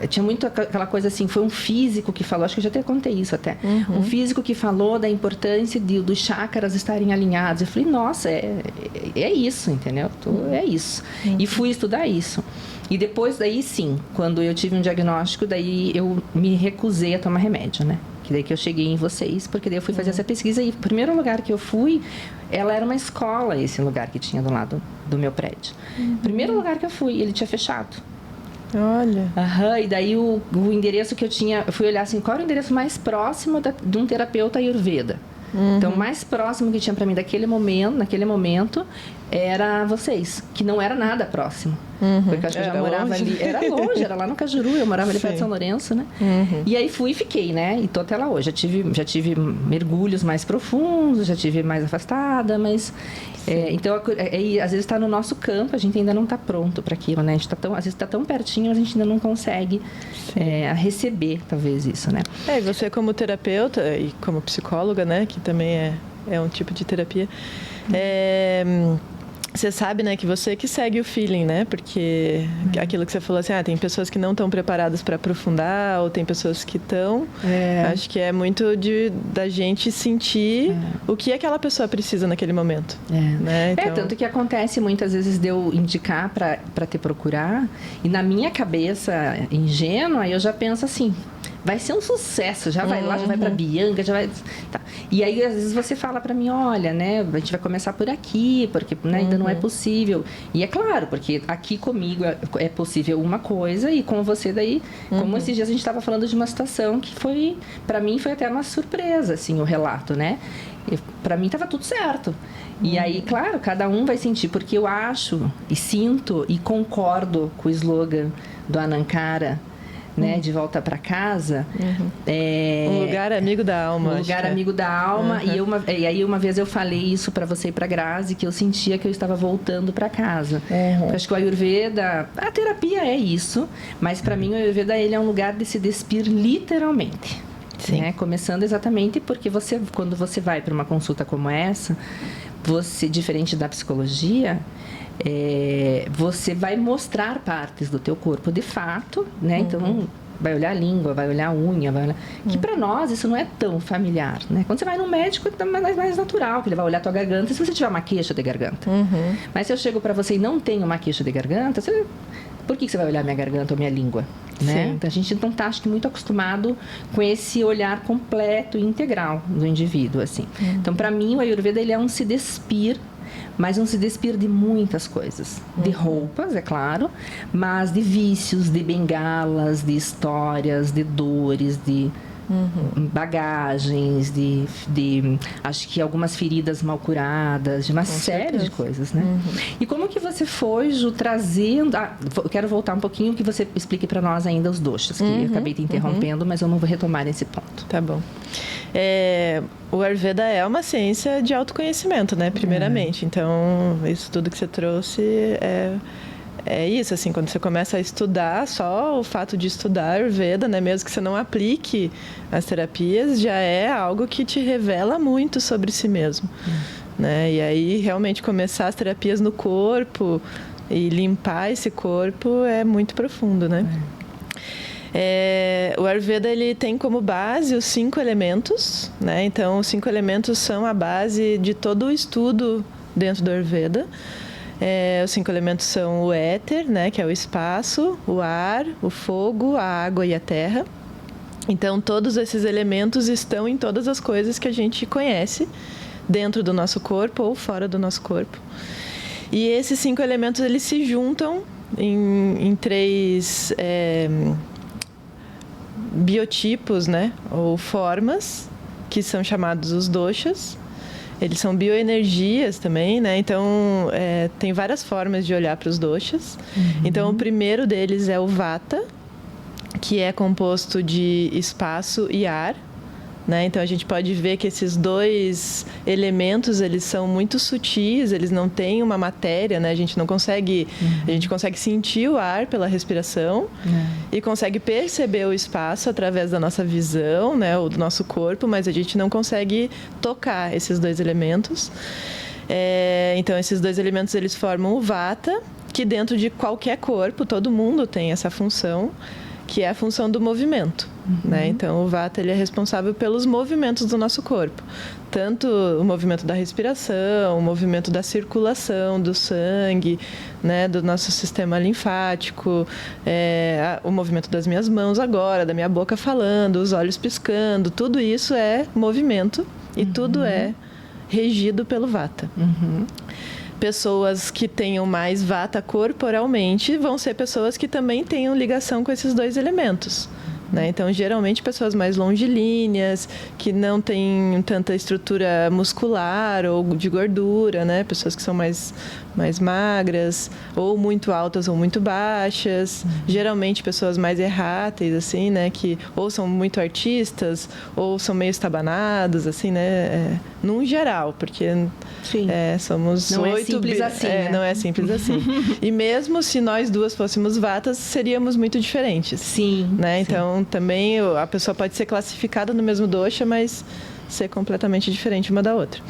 tinha muito aquela coisa assim, foi um físico que falou, acho que eu já até contei isso até, um físico que falou da importância dos chakras estarem alinhados. Eu falei, nossa, é isso, entendeu? É isso. E fui estudar isso. E depois daí sim, quando eu tive um diagnóstico, daí eu me recusei a tomar remédio, né? Que daí que eu cheguei em vocês, porque daí eu fui fazer essa pesquisa e o primeiro lugar que eu fui, ela era uma escola, esse lugar que tinha do lado do meu prédio. Primeiro lugar que eu fui, ele tinha fechado. Olha. E daí o endereço que eu tinha, eu fui olhar assim, qual era o endereço mais próximo de um terapeuta Ayurveda. Então, o mais próximo que tinha para mim naquele momento, era vocês, que não era nada próximo. Porque eu acho que eu já morava ali, era longe, era lá no Cajuru, eu morava ali perto de São Lourenço, né? E aí fui e fiquei, né? E tô até lá hoje. Já tive mergulhos mais profundos, já tive mais afastada, mas... então, às vezes está no nosso campo, a gente ainda não está pronto para aquilo, né? A gente às vezes está tão pertinho, mas a gente ainda não consegue receber, talvez, isso, né? E você como terapeuta e como psicóloga, né? Que também é um tipo de terapia. Você sabe, né, que você que segue o feeling, né? Porque aquilo que você falou assim, tem pessoas que não estão preparadas para aprofundar, ou tem pessoas que estão. Acho que é muito da gente sentir o que aquela pessoa precisa naquele momento. Né? Então... tanto que acontece muitas vezes de eu indicar para te procurar, e na minha cabeça ingênua, eu já penso assim... Vai ser um sucesso, já vai lá, já vai para Bianca, já vai... Tá. E aí, às vezes, você fala para mim, olha, né, a gente vai começar por aqui, porque né, ainda não é possível. E é claro, porque aqui comigo é possível uma coisa, e com você daí, como esses dias a gente estava falando de uma situação que foi, para mim, foi até uma surpresa, assim, o relato, né? Para mim estava tudo certo. E aí, claro, cada um vai sentir, porque eu acho, e sinto, e concordo com o slogan do Anankara, né, de volta para casa. Um lugar amigo da alma. Um lugar amigo da alma. E aí uma vez eu falei isso para você e para Grazi, que eu sentia que eu estava voltando para casa. Eu acho que o Ayurveda, a terapia é isso, mas para mim o Ayurveda ele é um lugar de se despir literalmente. Sim. Né? Começando exatamente porque quando você vai para uma consulta como essa, você, diferente da psicologia, você vai mostrar partes do teu corpo de fato, né? Então, vai olhar a língua, vai olhar a unha, vai olhar... Que para nós isso não é tão familiar, né? Quando você vai no médico, é mais natural, que ele vai olhar a tua garganta, se você tiver uma queixa de garganta. Mas se eu chego para você e não tenho uma queixa de garganta, por que você vai olhar minha garganta ou minha língua? Né? Então, a gente não está, acho que, muito acostumado com esse olhar completo e integral do indivíduo, assim. Então, para mim, o Ayurveda ele é um se despir, mas um se despir de muitas coisas. De roupas, é claro, mas de vícios, de bengalas, de histórias, de dores, de bagagens, de acho que algumas feridas mal curadas, de uma série de coisas, né? E como que você foi, Ju, trazendo... eu quero voltar um pouquinho que você explique para nós ainda os doshas, que eu acabei te interrompendo, mas eu não vou retomar esse ponto. Tá bom. O Ayurveda é uma ciência de autoconhecimento, né? Primeiramente. Então, isso tudo que você trouxe é isso, assim, quando você começa a estudar, só o fato de estudar Ayurveda, né, mesmo que você não aplique as terapias, já é algo que te revela muito sobre si mesmo, né? E aí, realmente, começar as terapias no corpo e limpar esse corpo é muito profundo, né? O Ayurveda, ele tem como base os 5 elementos, né? Então, os 5 elementos são a base de todo o estudo dentro do Ayurveda. Os 5 elementos são o éter, né? Que é o espaço, o ar, o fogo, a água e a terra. Então, todos esses elementos estão em todas as coisas que a gente conhece dentro do nosso corpo ou fora do nosso corpo. E esses 5 elementos, eles se juntam em 3... biotipos, né, ou formas, que são chamados os doshas. Eles são bioenergias também, né? Então, tem várias formas de olhar para os doshas. Então, o primeiro deles é o vata, que é composto de espaço e ar, né? Então, a gente pode ver que esses 2 elementos, eles são muito sutis, eles não têm uma matéria, né? A gente não consegue... A gente consegue sentir o ar pela respiração e consegue perceber o espaço através da nossa visão, né? Ou do nosso corpo, mas a gente não consegue tocar esses 2 elementos. Então, esses 2 elementos, eles formam o vata, que dentro de qualquer corpo, todo mundo tem essa função, que é a função do movimento, né? Então, o vata, ele é responsável pelos movimentos do nosso corpo. Tanto o movimento da respiração, o movimento da circulação do sangue, né? Do nosso sistema linfático, o movimento das minhas mãos agora, da minha boca falando, os olhos piscando, tudo isso é movimento e tudo é regido pelo vata. Pessoas que tenham mais vata corporalmente vão ser pessoas que também tenham ligação com esses 2 elementos, né? Então, geralmente, pessoas mais longilíneas, que não têm tanta estrutura muscular ou de gordura, né? Pessoas que são mais magras, ou muito altas ou muito baixas. Geralmente, pessoas mais erráteis, assim, né? Que ou são muito artistas, ou são meio estabanados, assim, né? Num geral, porque somos não 8... é simples assim, né? Não é simples assim. E mesmo se nós 2 fôssemos vatas, seríamos muito diferentes. Sim. Né? Então, também a pessoa pode ser classificada no mesmo dosha, mas ser completamente diferente uma da outra.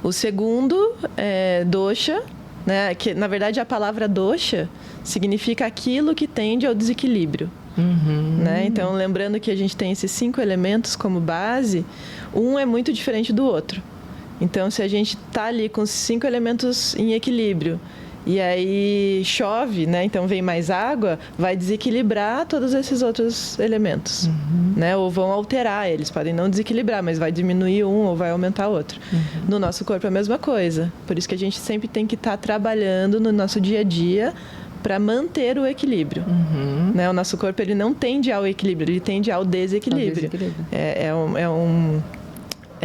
O segundo é dosha, né? Que, na verdade, a palavra dosha significa aquilo que tende ao desequilíbrio. Né? Então, lembrando que a gente tem esses 5 elementos como base, um é muito diferente do outro. Então, se a gente está ali com os 5 elementos em equilíbrio e aí chove, né? Então vem mais água, vai desequilibrar todos esses outros elementos, né? Ou vão alterar, eles podem não desequilibrar, mas vai diminuir um ou vai aumentar outro. No nosso corpo é a mesma coisa. Por isso que a gente sempre tem que estar trabalhando no nosso dia a dia para manter o equilíbrio. Né? O nosso corpo, ele não tende ao equilíbrio, ele tende ao desequilíbrio.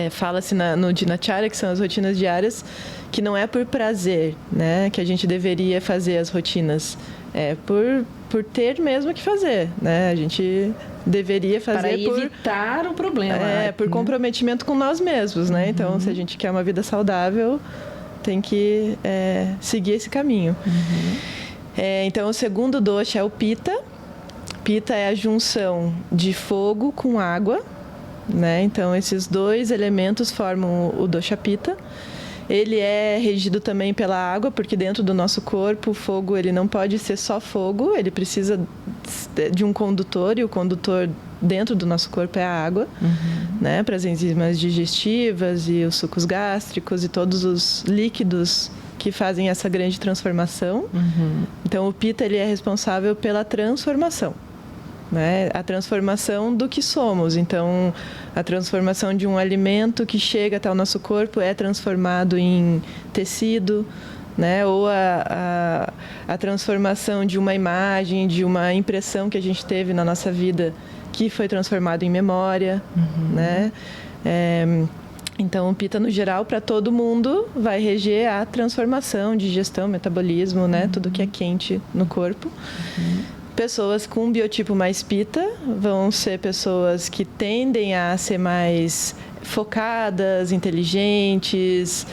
Fala-se no Dinacharya, que são as rotinas diárias, que não é por prazer, né, que a gente deveria fazer as rotinas. É por ter mesmo que fazer, né? A gente deveria fazer para evitar o problema. Por comprometimento com nós mesmos, né? Então, se a gente quer uma vida saudável, tem que seguir esse caminho. Então, o segundo dosha é o Pitta. Pitta é a junção de fogo com água, né? Então, esses 2 elementos formam o dosha Pitta. Ele é regido também pela água, porque dentro do nosso corpo o fogo, ele não pode ser só fogo, ele precisa de um condutor, e o condutor dentro do nosso corpo é a água, né? Para as enzimas digestivas e os sucos gástricos e todos os líquidos que fazem essa grande transformação. Então, o Pitta, ele é responsável pela transformação. Né? A transformação do que somos. Então, a transformação de um alimento que chega até o nosso corpo é transformado em tecido, né? Ou a transformação de uma imagem, de uma impressão que a gente teve na nossa vida, que foi transformado em memória, né? Então, o Pitta, no geral, para todo mundo, vai reger a transformação, digestão, metabolismo, né? Tudo que é quente no corpo. Pessoas com um biotipo mais Pitta vão ser pessoas que tendem a ser mais focadas, inteligentes,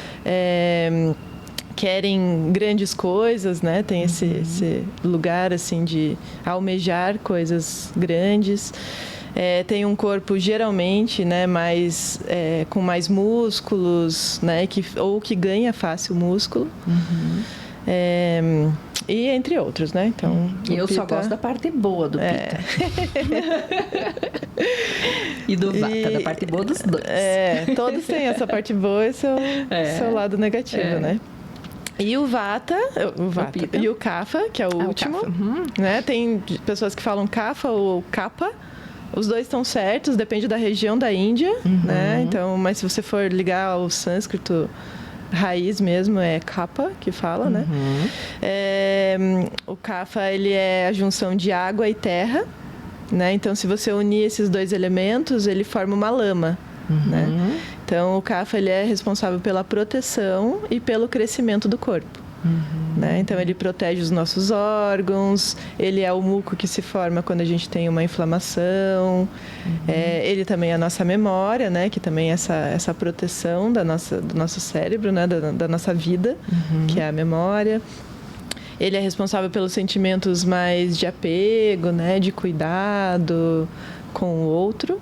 querem grandes coisas, né? Tem esse lugar, assim, de almejar coisas grandes. Tem um corpo, geralmente, né, com mais músculos, né? Ou que ganha fácil músculo. E entre outros, né? Então, eu só gosto da parte boa do Pitta. E do Vata, da parte boa dos dois. Todos têm essa parte boa e seu lado negativo, né? E o Vata e o Kapha, que é o último, né? Tem pessoas que falam Kapha ou Kapha. Os dois estão certos, depende da região da Índia, né? Então, mas se você for ligar ao sânscrito raiz mesmo, é Kapha que fala, né? O Kapha, ele é a junção de água e terra, né? Então, se você unir esses dois elementos, ele forma uma lama, né? Então, o Kapha, ele é responsável pela proteção e pelo crescimento do corpo. Né? Então, ele protege os nossos órgãos, ele é o muco que se forma quando a gente tem uma inflamação, ele também é a nossa memória, né? Que também é essa proteção do nosso cérebro, né? Da nossa vida, que é a memória. Ele é responsável pelos sentimentos mais de apego, né? De cuidado com o outro.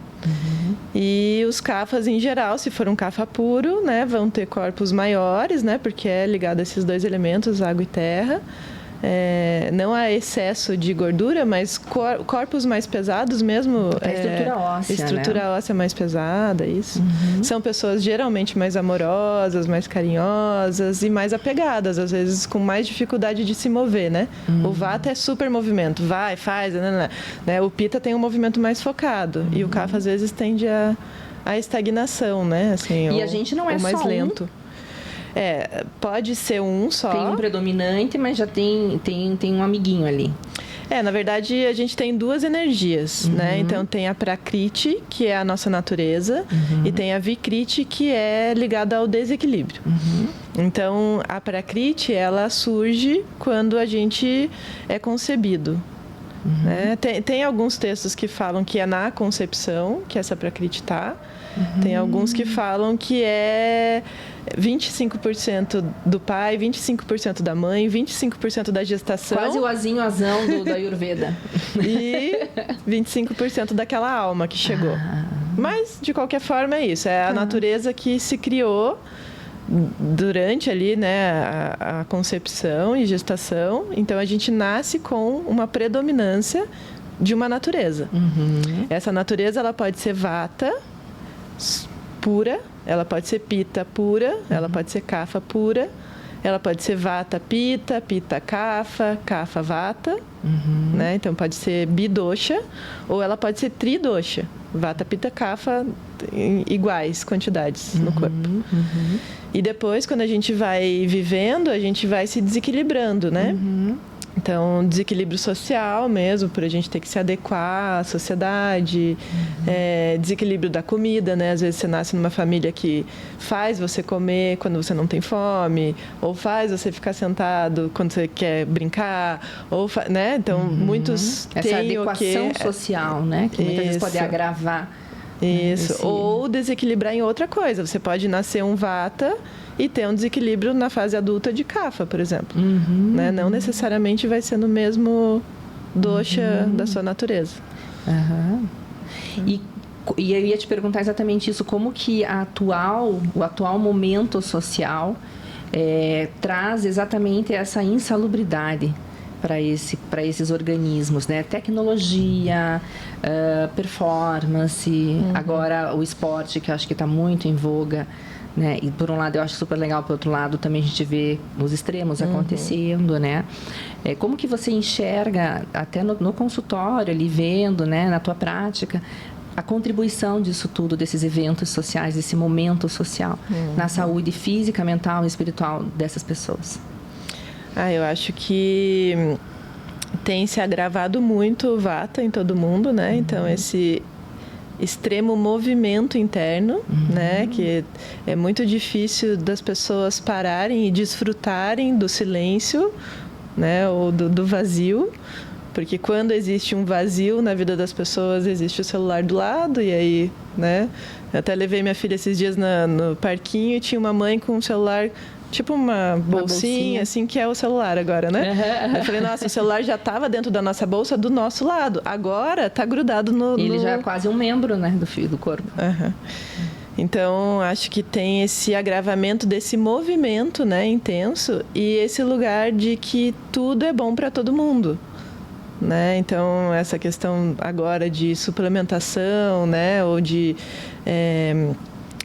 E os Kaphas, em geral, se for um Kapha puro, né, vão ter corpos maiores, né, porque é ligado a esses dois elementos, água e terra. Não há excesso de gordura, mas corpos mais pesados mesmo. A estrutura óssea, estrutura óssea mais pesada, isso. São pessoas geralmente mais amorosas, mais carinhosas e mais apegadas, às vezes com mais dificuldade de se mover, né? O Vata é super movimento, vai, faz, né? O Pitta tem um movimento mais focado e o Kapha às vezes tende a estagnação, né? Assim, e a gente não é mais só lento. Pode ser um só. Tem um predominante, mas já tem um amiguinho ali. Na verdade, a gente tem duas energias, né? Então, tem a Prakriti, que é a nossa natureza, e tem a Vikriti, que é ligada ao desequilíbrio. Então, a Prakriti, ela surge quando a gente é concebido. Né? Tem alguns textos que falam que é na concepção que essa Prakriti está. Tem alguns que falam que é 25% do pai, 25% da mãe, 25% da gestação. Quase o azinho-azão do Ayurveda. E 25% daquela alma que chegou. Mas, de qualquer forma, é isso. É a natureza que se criou durante ali, né, a concepção e gestação. Então, a gente nasce com uma predominância de uma natureza. Essa natureza, ela pode ser Vata pura, ela pode ser Pitta pura, ela pode ser Kapha pura, ela pode ser Vata Pitta, Pitta Kapha, Kapha Vata, né? Então pode ser bidosha, ou ela pode ser tridosha, Vata Pitta Kapha em iguais quantidades no corpo. E depois, quando a gente vai vivendo, a gente vai se desequilibrando, né? Então, desequilíbrio social mesmo, por a gente ter que se adequar à sociedade, desequilíbrio da comida, né? Às vezes você nasce numa família que faz você comer quando você não tem fome, ou faz você ficar sentado quando você quer brincar, ou né? Então, muitos essa têm adequação social, né? Que muitas vezes pode agravar. Isso, ou desequilibrar em outra coisa. Você pode nascer um Vata e ter um desequilíbrio na fase adulta de Kapha, por exemplo. Né? Não necessariamente vai ser no mesmo dosha da sua natureza. E eu ia te perguntar exatamente isso, como que o atual momento social traz exatamente essa insalubridade para esses organismos, né? Tecnologia, performance, agora o esporte, que eu acho que está muito em voga, né? E por um lado eu acho super legal, por outro lado também a gente vê os extremos acontecendo, né? Como que você enxerga, até no consultório ali, vendo, né, na tua prática, a contribuição disso tudo, desses eventos sociais, desse momento social, na saúde física, mental e espiritual dessas pessoas? Eu acho que tem se agravado muito o Vata em todo mundo, né? Então, esse extremo movimento interno, né? Que é muito difícil das pessoas pararem e desfrutarem do silêncio, né? Ou do vazio, Porque quando existe um vazio na vida das pessoas, existe o celular do lado, e aí, né? Eu até levei minha filha esses dias no parquinho e tinha uma mãe com um celular, tipo uma bolsinha, assim, que é o celular agora, né? Eu falei, nossa, o celular já estava dentro da nossa bolsa do nosso lado, agora tá grudado no... Ele já é quase um membro, né, do corpo. Então, acho que tem esse agravamento desse movimento, né, intenso, e esse lugar de que tudo é bom para todo mundo, né? Então, essa questão agora de suplementação, né, ou de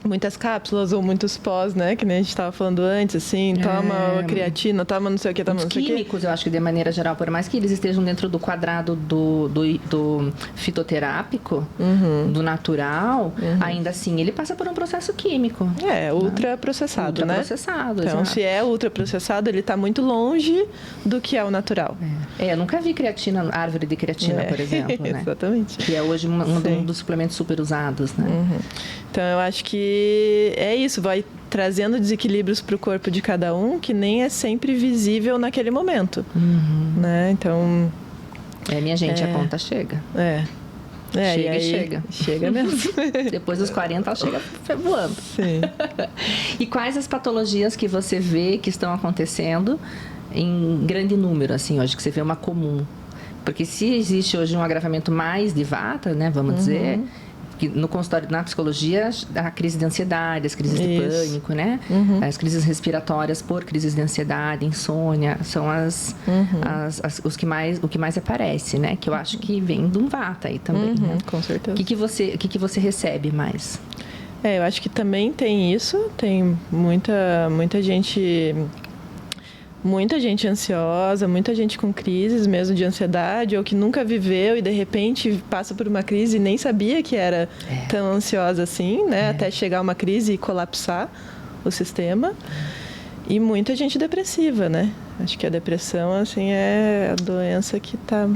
muitas cápsulas ou muitos pós, né, que nem a gente estava falando antes, assim, toma creatina, toma não sei o que, toma não sei o que. Químicos, eu acho que de maneira geral, por mais que eles estejam dentro do quadrado do fitoterápico, do natural, ainda assim ele passa por um processo químico. Ultraprocessado, né? Ultraprocessado, então, exato. se é ultraprocessado, ele está muito longe do que é o natural. Eu nunca vi creatina, árvore de creatina, por exemplo, né? Exatamente. Que é hoje um dos suplementos super usados, né? Então, eu acho que é isso, vai trazendo desequilíbrios para o corpo de cada um, que nem é sempre visível naquele momento, né? Então... minha gente, a conta chega. Chega. Chega mesmo. Depois dos 40, ela chega voando. Sim. E quais as patologias que você vê que estão acontecendo em grande número, assim, hoje, que você vê uma comum? Porque se existe hoje um agravamento mais de vata, né, vamos dizer... que no consultório, na psicologia, a crise de ansiedade, as crises de pânico, né? As crises respiratórias por crises de ansiedade, insônia, são o que mais aparece, né? Que eu acho que vem de um vata aí também, né? Com certeza. O que você recebe mais? Eu acho que também tem isso, tem muita gente... Muita gente ansiosa, muita gente com crises mesmo de ansiedade, ou que nunca viveu e de repente passa por uma crise e nem sabia que era tão ansiosa assim, né? Até chegar uma crise e colapsar o sistema. E muita gente depressiva, né? Acho que a depressão, assim, é a doença que está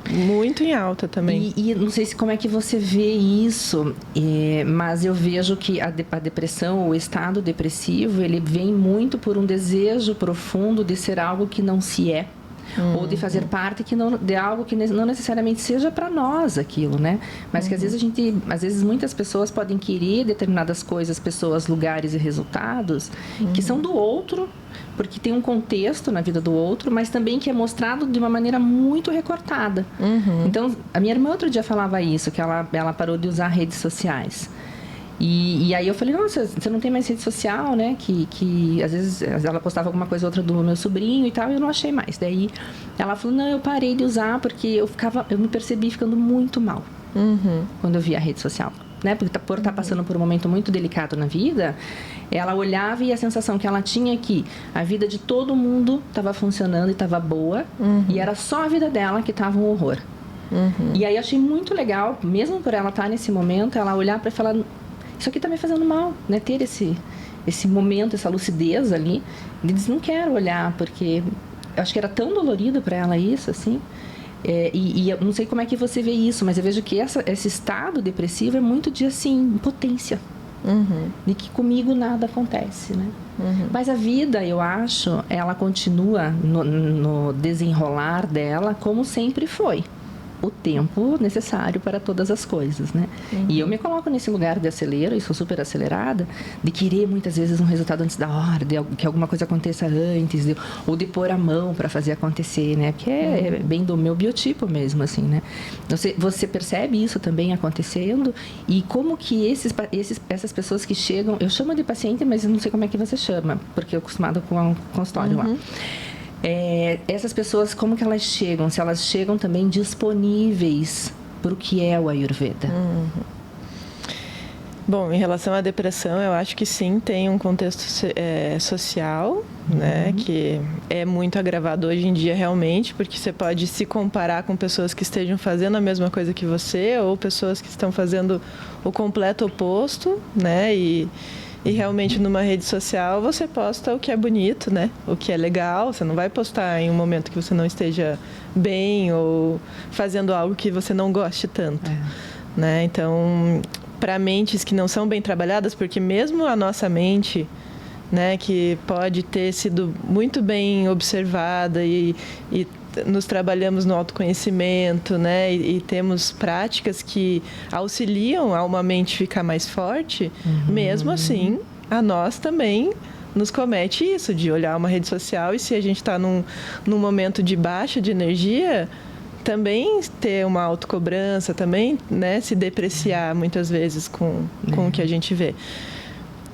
muito em alta também. E não sei como é que você vê isso, mas eu vejo que a depressão, o estado depressivo, ele vem muito por um desejo profundo de ser algo que não se é. Ou de fazer parte de algo que não necessariamente seja para nós aquilo, né? Mas que às vezes muitas pessoas podem querer determinadas coisas, pessoas, lugares e resultados que são do outro, porque tem um contexto na vida do outro, mas também que é mostrado de uma maneira muito recortada. Então, a minha irmã outro dia falava isso, que ela parou de usar redes sociais. E aí eu falei, nossa, você não tem mais rede social, né? Que às vezes ela postava alguma coisa ou outra do meu sobrinho e tal, e eu não achei mais. Daí ela falou, não, eu parei de usar porque eu me percebi ficando muito mal quando eu via a rede social. Né? Porque por estar passando por um momento muito delicado na vida, ela olhava e a sensação que ela tinha é que a vida de todo mundo estava funcionando e estava boa, e era só a vida dela que estava um horror. E aí eu achei muito legal, mesmo por ela estar nesse momento, ela olhar para falar, isso aqui está me fazendo mal, né? Ter esse momento, essa lucidez ali. E diz, não quero olhar, porque eu acho que era tão dolorido para ela isso, assim. E eu não sei como é que você vê isso, mas eu vejo que esse estado depressivo é muito de, assim, impotência. De que comigo nada acontece, né? Mas a vida, eu acho, ela continua no desenrolar dela como sempre foi. O tempo necessário para todas as coisas, né? E eu me coloco nesse lugar de acelero, e sou super acelerada, de querer muitas vezes um resultado antes da hora, de que alguma coisa aconteça antes, ou de pôr a mão para fazer acontecer, né? Porque é bem do meu biotipo mesmo, assim, né? Você percebe isso também acontecendo? E como que essas pessoas que chegam, eu chamo de paciente, mas eu não sei como é que você chama, porque eu acostumada com um consultório lá. Essas pessoas, como que elas chegam? Se elas chegam também disponíveis para o que é o Ayurveda? Bom, em relação à depressão, eu acho que sim, tem um contexto social, né, que é muito agravado hoje em dia realmente, porque você pode se comparar com pessoas que estejam fazendo a mesma coisa que você, ou pessoas que estão fazendo o completo oposto, né, e realmente numa rede social você posta o que é bonito, né? O que é legal. Você não vai postar em um momento que você não esteja bem ou fazendo algo que você não goste tanto, né? Então, para mentes que não são bem trabalhadas, porque mesmo a nossa mente, né, que pode ter sido muito bem observada e nos trabalhamos no autoconhecimento, né? E temos práticas que auxiliam a uma mente ficar mais forte, mesmo assim, a nós também nos comete isso, de olhar uma rede social e se a gente está num momento de baixa de energia, também ter uma autocobrança, também, né, se depreciar muitas vezes com o que a gente vê.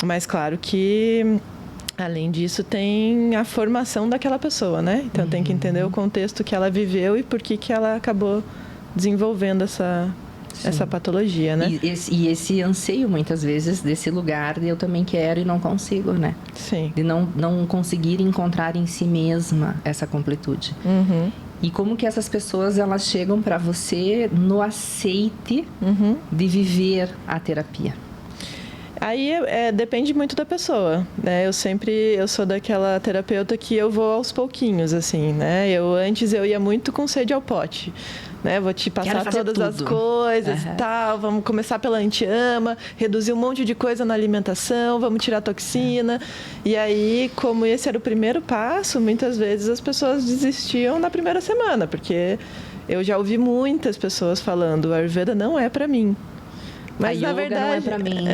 Mas claro que, além disso, tem a formação daquela pessoa, né? Então tem que entender o contexto que ela viveu e por que ela acabou desenvolvendo essa patologia, né? E esse anseio, muitas vezes, desse lugar de eu também quero e não consigo, né? Sim. De não conseguir encontrar em si mesma essa completude. E como que essas pessoas, elas chegam para você no aceite de viver a terapia? Aí depende muito da pessoa, né? Eu sou daquela terapeuta que eu vou aos pouquinhos, assim, né? Antes eu ia muito com sede ao pote, né? Vou te passar todas tudo. as coisas e tal, vamos começar pela anti-ama, reduzir um monte de coisa na alimentação, vamos tirar toxina. E aí, como esse era o primeiro passo, muitas vezes as pessoas desistiam na primeira semana, porque eu já ouvi muitas pessoas falando, a Ayurveda não é para mim. Mas a na yoga verdade não é pra mim.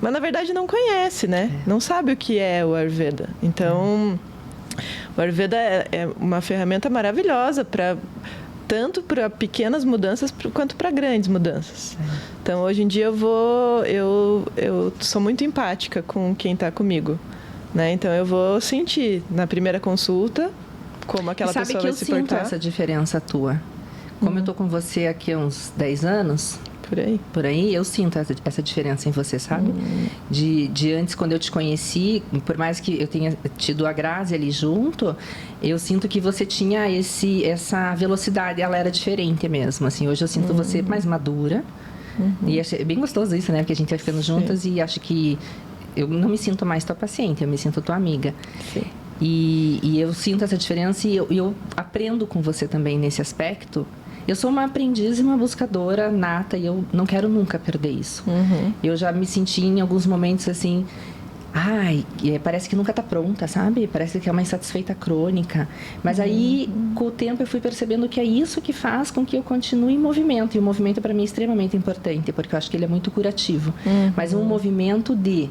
Mas na verdade não conhece, né? Não sabe o que é o Ayurveda. Então, o Ayurveda é uma ferramenta maravilhosa tanto para pequenas mudanças quanto para grandes mudanças. Então, hoje em dia eu sou muito empática com quem está comigo, né? Então, eu vou sentir na primeira consulta como aquela pessoa vai se portar. Sabe que eu sinto essa diferença tua. Como eu tô com você aqui há uns 10 anos... Por aí, eu sinto essa diferença em você, sabe? De antes, quando eu te conheci, por mais que eu tenha tido a Grazi ali junto, eu sinto que você tinha essa velocidade, ela era diferente mesmo, assim. Hoje eu sinto você mais madura. E é bem gostoso isso, né? Porque a gente vai ficando juntas e acho que eu não me sinto mais tua paciente, eu me sinto tua amiga. Sim. E eu sinto essa diferença e eu aprendo com você também nesse aspecto. Eu sou uma aprendiz e uma buscadora nata e eu não quero nunca perder isso. Eu já me senti em alguns momentos assim... parece que nunca tá pronta, sabe? Parece que é uma insatisfeita crônica. Mas aí, com o tempo, eu fui percebendo que é isso que faz com que eu continue em movimento. E o movimento, para mim, é extremamente importante, porque eu acho que ele é muito curativo. Mas um movimento de...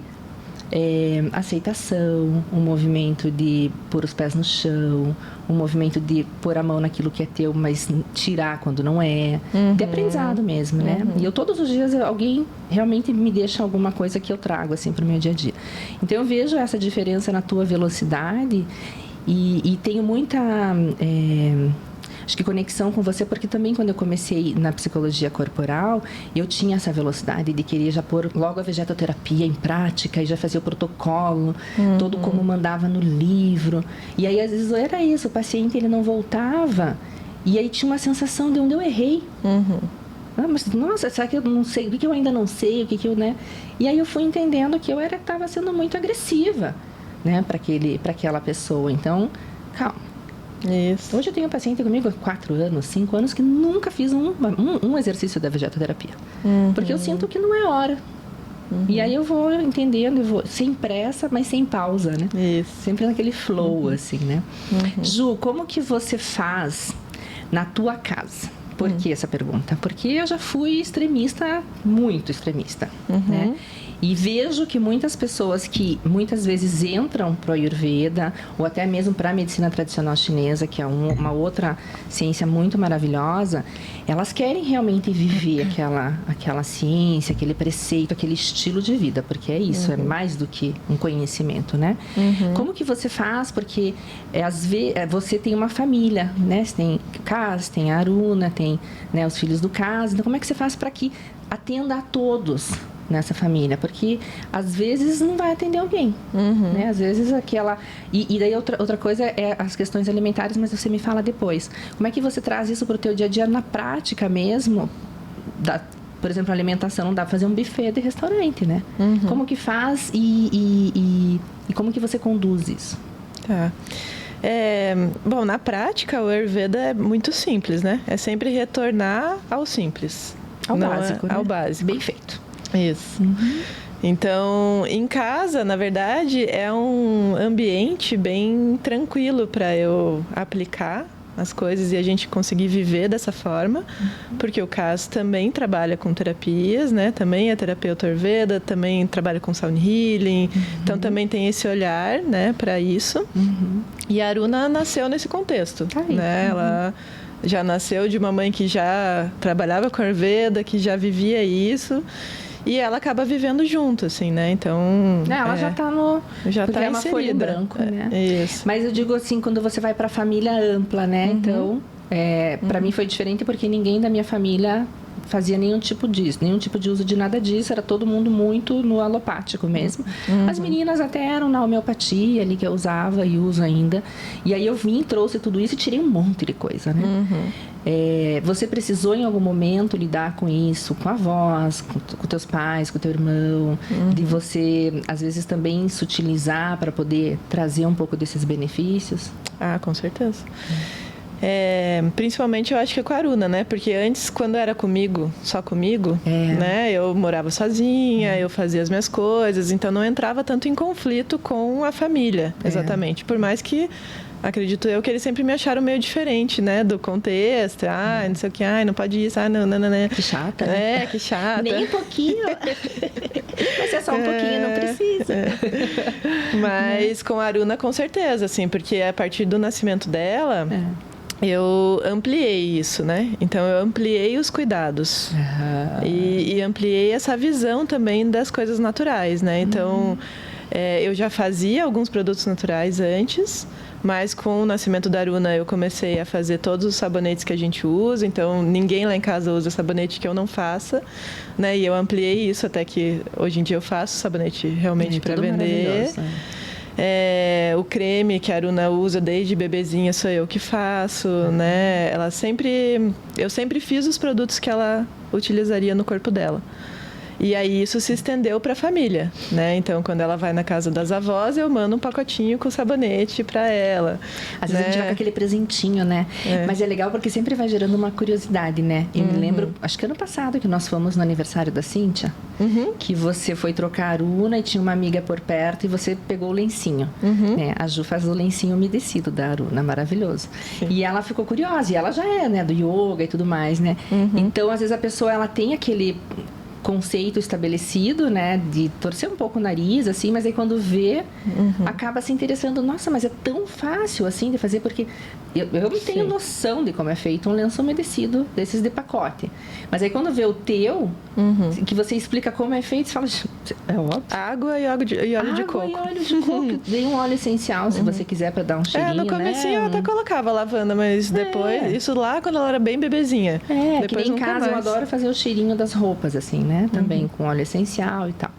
aceitação, um movimento de pôr os pés no chão, um movimento de pôr a mão naquilo que é teu, mas tirar quando não é, de aprendizado mesmo, né? E eu todos os dias alguém realmente me deixa alguma coisa que eu trago assim para o meu dia a dia. Então eu vejo essa diferença na tua velocidade e tenho muita acho que conexão com você, porque também quando eu comecei na psicologia corporal, eu tinha essa velocidade de querer já pôr logo a vegetoterapia em prática e já fazer o protocolo, todo como mandava no livro. E aí, às vezes, era isso, o paciente ele não voltava e aí tinha uma sensação de onde eu errei. Mas, nossa, será que eu não sei? O que eu ainda não sei? O que eu, né? E aí eu fui entendendo que eu estava sendo muito agressiva, né, para aquela pessoa. Então, calma. Isso. Hoje eu tenho um paciente comigo há 4 anos, 5 anos, que nunca fiz um exercício da vegetoterapia. Porque eu sinto que não é hora. E aí eu vou entendendo, sem pressa, mas sem pausa, né? Isso. Sempre naquele flow, assim, né? Ju, como que você faz na tua casa? Por que essa pergunta? Porque eu já fui extremista, muito extremista, né? E vejo que muitas pessoas que muitas vezes entram para o Ayurveda ou até mesmo para a medicina tradicional chinesa, que é uma outra ciência muito maravilhosa, elas querem realmente viver aquela ciência, aquele preceito, aquele estilo de vida, porque é isso, é mais do que um conhecimento, né? Como que você faz? Porque às vezes você tem uma família, né? Você tem Cas, tem a Aruna, tem, né, os filhos do Cas. Então, como é que você faz para que atenda a todos nessa família? Porque às vezes não vai atender alguém, né? Às vezes aquela... E daí outra coisa é as questões alimentares, mas você me fala depois. Como é que você traz isso para o teu dia a dia na prática mesmo? Por exemplo, a alimentação não dá para fazer um buffet de restaurante, né? Como que faz e como que você conduz isso? Tá. Bom, na prática, o Ayurveda é muito simples, né? É sempre retornar ao simples. Ao básico, né? Ao básico. Bem feito. Isso. Então, em casa, na verdade, é um ambiente bem tranquilo para eu aplicar as coisas e a gente conseguir viver dessa forma, porque o Cas também trabalha com terapias, né? Também é terapeuta Ayurveda, também trabalha com Sound Healing, então também tem esse olhar, né, para isso. E a Aruna nasceu nesse contexto, né? Ela já nasceu de uma mãe que já trabalhava com Ayurveda, que já vivia isso. E ela acaba vivendo junto, assim, né? Então... ela já tá no... Já tá é uma folha em branco, né? Isso. Mas eu digo assim, quando você vai pra família ampla, né? Então, pra mim foi diferente porque ninguém da minha família fazia nenhum tipo disso, nenhum tipo de uso de nada disso. Era todo mundo muito no alopático mesmo. As meninas até eram na homeopatia ali que eu usava e uso ainda. E aí eu vim, trouxe tudo isso e tirei um monte de coisa, né? Você precisou em algum momento lidar com isso, com a avós, com teus pais, com teu irmão, de você às vezes também se utilizar para poder trazer um pouco desses benefícios? Ah, com certeza. Principalmente eu acho que com a Aruna, né? Porque antes, quando era comigo, só comigo, né? Eu morava sozinha, eu fazia as minhas coisas, então não entrava tanto em conflito com a família, exatamente. Por mais que, acredito eu, que eles sempre me acharam meio diferente, né? Do contexto, não sei o que, não pode isso, não. Que chata, né? Que chata. Nem um pouquinho. Mas é só um pouquinho, não precisa. Mas com a Aruna, com certeza, assim, porque a partir do nascimento dela... Eu ampliei isso, né? Então, eu ampliei os cuidados. E ampliei essa visão também das coisas naturais, né? Então, eu já fazia alguns produtos naturais antes, mas com o nascimento da Aruna, eu comecei a fazer todos os sabonetes que a gente usa. Então, ninguém lá em casa usa sabonete que eu não faça, né? E eu ampliei isso até que hoje em dia eu faço sabonete realmente para vender. O creme que a Aruna usa desde bebezinha sou eu que faço, né? Eu sempre fiz os produtos que ela utilizaria no corpo dela. E aí isso se estendeu para a família, né? Então, quando ela vai na casa das avós, eu mando um pacotinho com sabonete para ela. Às vezes a gente vai com aquele presentinho, né? Mas é legal porque sempre vai gerando uma curiosidade, né? Eu me lembro, acho que ano passado que nós fomos no aniversário da Cíntia, que você foi trocar a Aruna e tinha uma amiga por perto e você pegou o lencinho. Né? A Ju faz o lencinho umedecido da Aruna, maravilhoso. E ela ficou curiosa, e ela já é, né? Do yoga e tudo mais, né? Então, às vezes a pessoa, ela tem aquele conceito estabelecido, né, de torcer um pouco o nariz, assim, mas aí quando vê, acaba se interessando, nossa, mas é tão fácil, assim, de fazer, porque eu não tenho noção de como é feito um lenço umedecido desses de pacote. Mas aí quando vê o teu, que você explica como é feito, você fala, é óbvio. Água e óleo de coco. Água e óleo de coco. Dei um óleo essencial, se você quiser, para dar um cheirinho, no comecinho né? eu até colocava lavanda, mas depois, isso lá quando ela era bem bebezinha. Que nem em casa eu adoro fazer o cheirinho das roupas, assim, né? Também com óleo essencial e tal.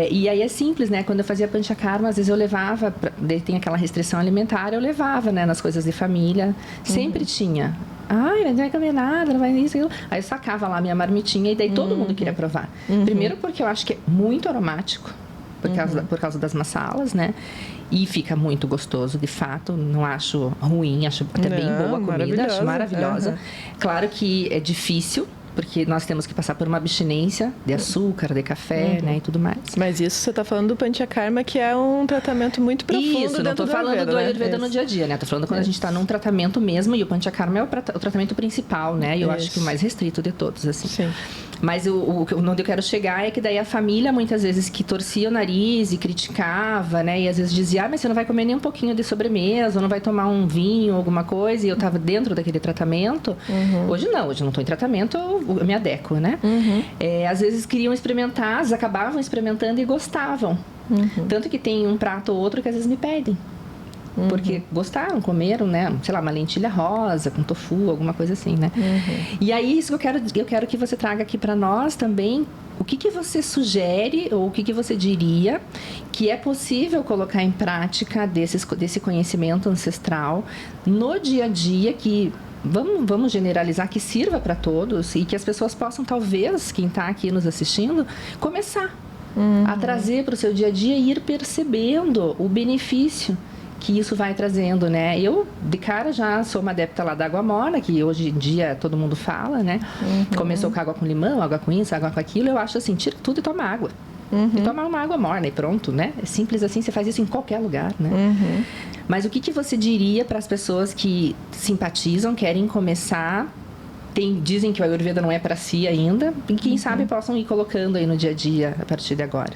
E aí é simples, né? Quando eu fazia panchakarma, às vezes eu levava, tem aquela restrição alimentar, eu levava, né? Nas coisas de família, sempre tinha. Não vai comer nada, não vai isso, aquilo. Aí eu sacava lá a minha marmitinha e daí todo mundo queria provar. Primeiro porque eu acho que é muito aromático, por causa das massalas, né? E fica muito gostoso, de fato. Não acho ruim, acho até bem boa a comida, acho maravilhosa. Claro que é difícil, porque nós temos que passar por uma abstinência de açúcar, de café, né, e tudo mais. Mas isso você está falando do Panchakarma, que é um tratamento muito profundo. Isso, não estou falando do Ayurveda no dia a dia, né? Estou falando quando a gente está num tratamento mesmo, e o Panchakarma é o tratamento principal, né? E eu acho que o mais restrito de todos, assim. Sim. Mas onde eu quero chegar é que daí a família, muitas vezes, que torcia o nariz e criticava, né? E às vezes dizia, mas você não vai comer nem um pouquinho de sobremesa, ou não vai tomar um vinho, alguma coisa. E eu estava dentro daquele tratamento. Hoje não estou em tratamento, eu me adequo, né? Às vezes queriam experimentar, às vezes acabavam experimentando e gostavam. Tanto que tem um prato ou outro que às vezes me pedem. Porque gostaram, comeram, né? Sei lá, uma lentilha rosa com tofu, alguma coisa assim, né? E aí, isso que eu quero que você traga aqui para nós também. O que você sugere ou o que você diria que é possível colocar em prática desse conhecimento ancestral no dia a dia, que vamos generalizar, que sirva para todos e que as pessoas possam, talvez, quem está aqui nos assistindo, começar a trazer para o seu dia a dia e ir percebendo o benefício que isso vai trazendo, né? Eu, de cara, já sou uma adepta lá da água morna, que hoje em dia todo mundo fala, né? Começou com água com limão, água com isso, água com aquilo. Eu acho assim, tira tudo e toma água. E tomar uma água morna e pronto, né? É simples assim, você faz isso em qualquer lugar, né? Mas o que você diria para as pessoas que simpatizam, querem começar, dizem que o Ayurveda não é para si ainda, e quem sabe possam ir colocando aí no dia a dia a partir de agora?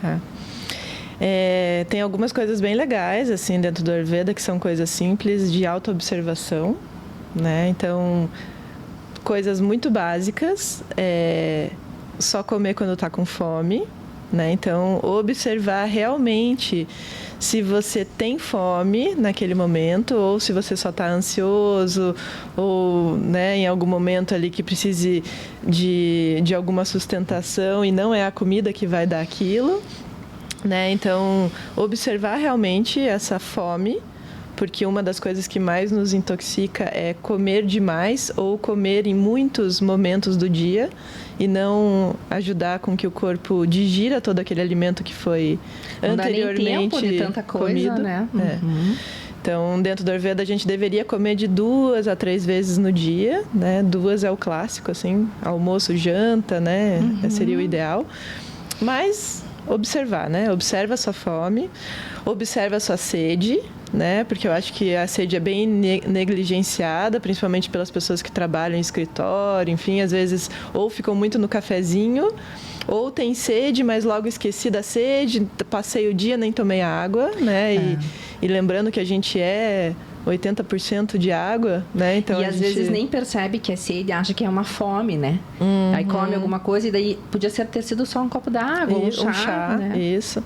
Tá. Tem algumas coisas bem legais, assim, dentro do Ayurveda, que são coisas simples de autoobservação, né? Então, coisas muito básicas, só comer quando está com fome, né? Então, observar realmente se você tem fome naquele momento ou se você só está ansioso ou, né, em algum momento ali que precise de alguma sustentação e não é a comida que vai dar aquilo, né? Então, observar realmente essa fome, porque uma das coisas que mais nos intoxica é comer demais ou comer em muitos momentos do dia e não ajudar com que o corpo digira todo aquele alimento que foi anteriormente não dá nem tempo de tanta coisa, comido, né? Então, dentro do Ayurveda, a gente deveria comer de 2 a 3 vezes no dia, né? 2 é o clássico, assim, almoço, janta, né? Seria o ideal. Mas observar, né? Observa a sua fome, observa a sua sede, né? Porque eu acho que a sede é bem negligenciada, principalmente pelas pessoas que trabalham em escritório, enfim, às vezes ou ficam muito no cafezinho, ou tem sede, mas logo esqueci da sede, passei o dia, nem tomei água, né? E lembrando que a gente é 80% de água, né? Então, e às vezes nem percebe que é sede, acha que é uma fome, né? Aí come alguma coisa e daí podia ter sido só um copo d'água, um chá, né? Isso.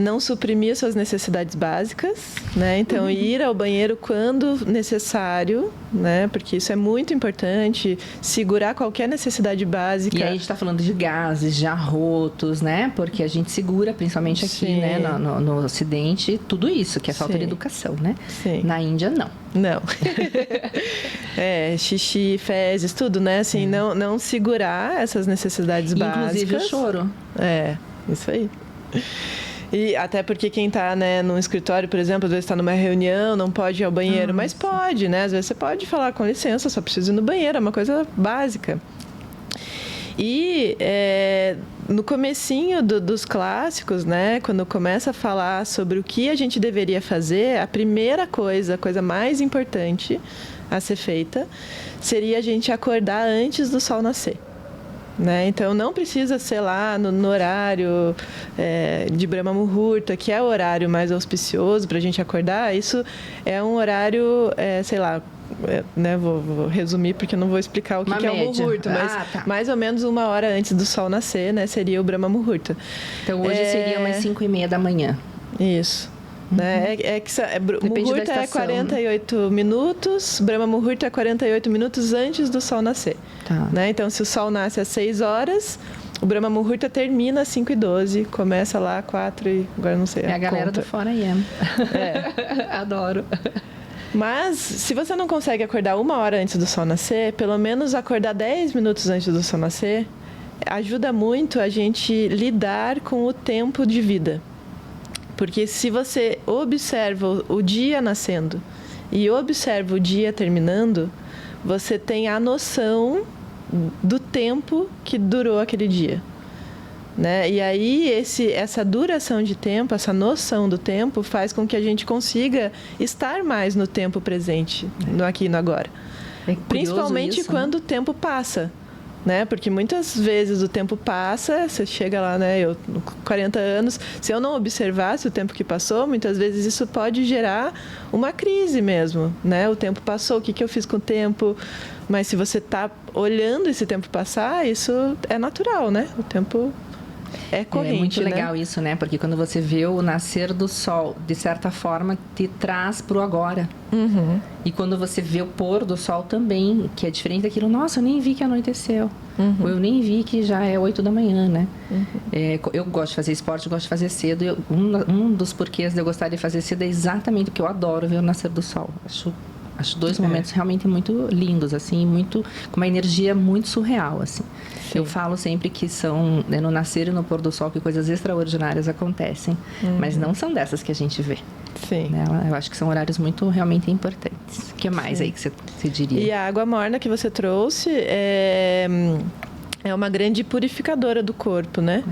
Não suprimir suas necessidades básicas, né? Então, ir ao banheiro quando necessário, né? Porque isso é muito importante. Segurar qualquer necessidade básica. E aí a gente está falando de gases, de arrotos, né? Porque a gente segura, principalmente aqui, né? No Ocidente, tudo isso, que é falta de educação, né? Sim. Na Índia, não. Não. Xixi, fezes, tudo, né? Assim, não segurar essas necessidades básicas. Inclusive o choro. Isso aí. E até porque quem está, né, num escritório, por exemplo, às vezes está numa reunião, não pode ir ao banheiro, mas pode, né? Às vezes você pode falar, com licença, só preciso ir no banheiro, é uma coisa básica. E no comecinho dos clássicos, né, quando começa a falar sobre o que a gente deveria fazer, a primeira coisa, a coisa mais importante a ser feita, seria a gente acordar antes do sol nascer. Né? Então, não precisa ser lá no horário de Brahma Muhurta, que é o horário mais auspicioso para a gente acordar. Isso é um horário, sei lá, né? Vou resumir porque eu não vou explicar o que é o Muhurta, mas mais ou menos 1 hora antes do sol nascer, né? Seria o Brahma Muhurta. Então, hoje seria umas 5:30 da manhã. Isso. Né? Muhurta é 48 minutos, Brahma Muhurta é 48 minutos antes do sol nascer. Tá. Né? Então, se o sol nasce às 6 horas, o Brahma Muhurta termina às 5:12, começa lá às 4 e agora não sei. É a galera do Fora IEM. Adoro. Mas, se você não consegue acordar 1 hora antes do sol nascer, pelo menos acordar 10 minutos antes do sol nascer, ajuda muito a gente lidar com o tempo de vida. Porque se você observa o dia nascendo e observa o dia terminando, você tem a noção do tempo que durou aquele dia. Né? E aí, essa duração de tempo, essa noção do tempo, faz com que a gente consiga estar mais no tempo presente, no aqui e no agora. Principalmente isso, quando o tempo passa. Né? Porque muitas vezes o tempo passa, você chega lá, né? Eu, com 40 anos, se eu não observasse o tempo que passou, muitas vezes isso pode gerar uma crise mesmo, né? O tempo passou, o que eu fiz com o tempo? Mas se você está olhando esse tempo passar, isso é natural, né? O tempo é corrente, é muito né? legal isso, né? Porque quando você vê o nascer do sol, de certa forma, te traz pro agora. E quando você vê o pôr do sol também, que é diferente daquilo, nossa, eu nem vi que anoiteceu. Ou eu nem vi que já é 8 da manhã, né? Eu gosto de fazer esporte, gosto de fazer cedo. E um dos porquês de eu gostar de fazer cedo é exatamente porque eu adoro ver o nascer do sol. Acho 2 momentos realmente muito lindos, assim, com uma energia muito surreal, assim. Sim. Eu falo sempre que são, no nascer e no pôr do sol, que coisas extraordinárias acontecem, mas não são dessas que a gente vê. Sim. Né? Eu acho que são horários muito, realmente importantes. O que mais aí que você diria? E a água morna que você trouxe é uma grande purificadora do corpo, né?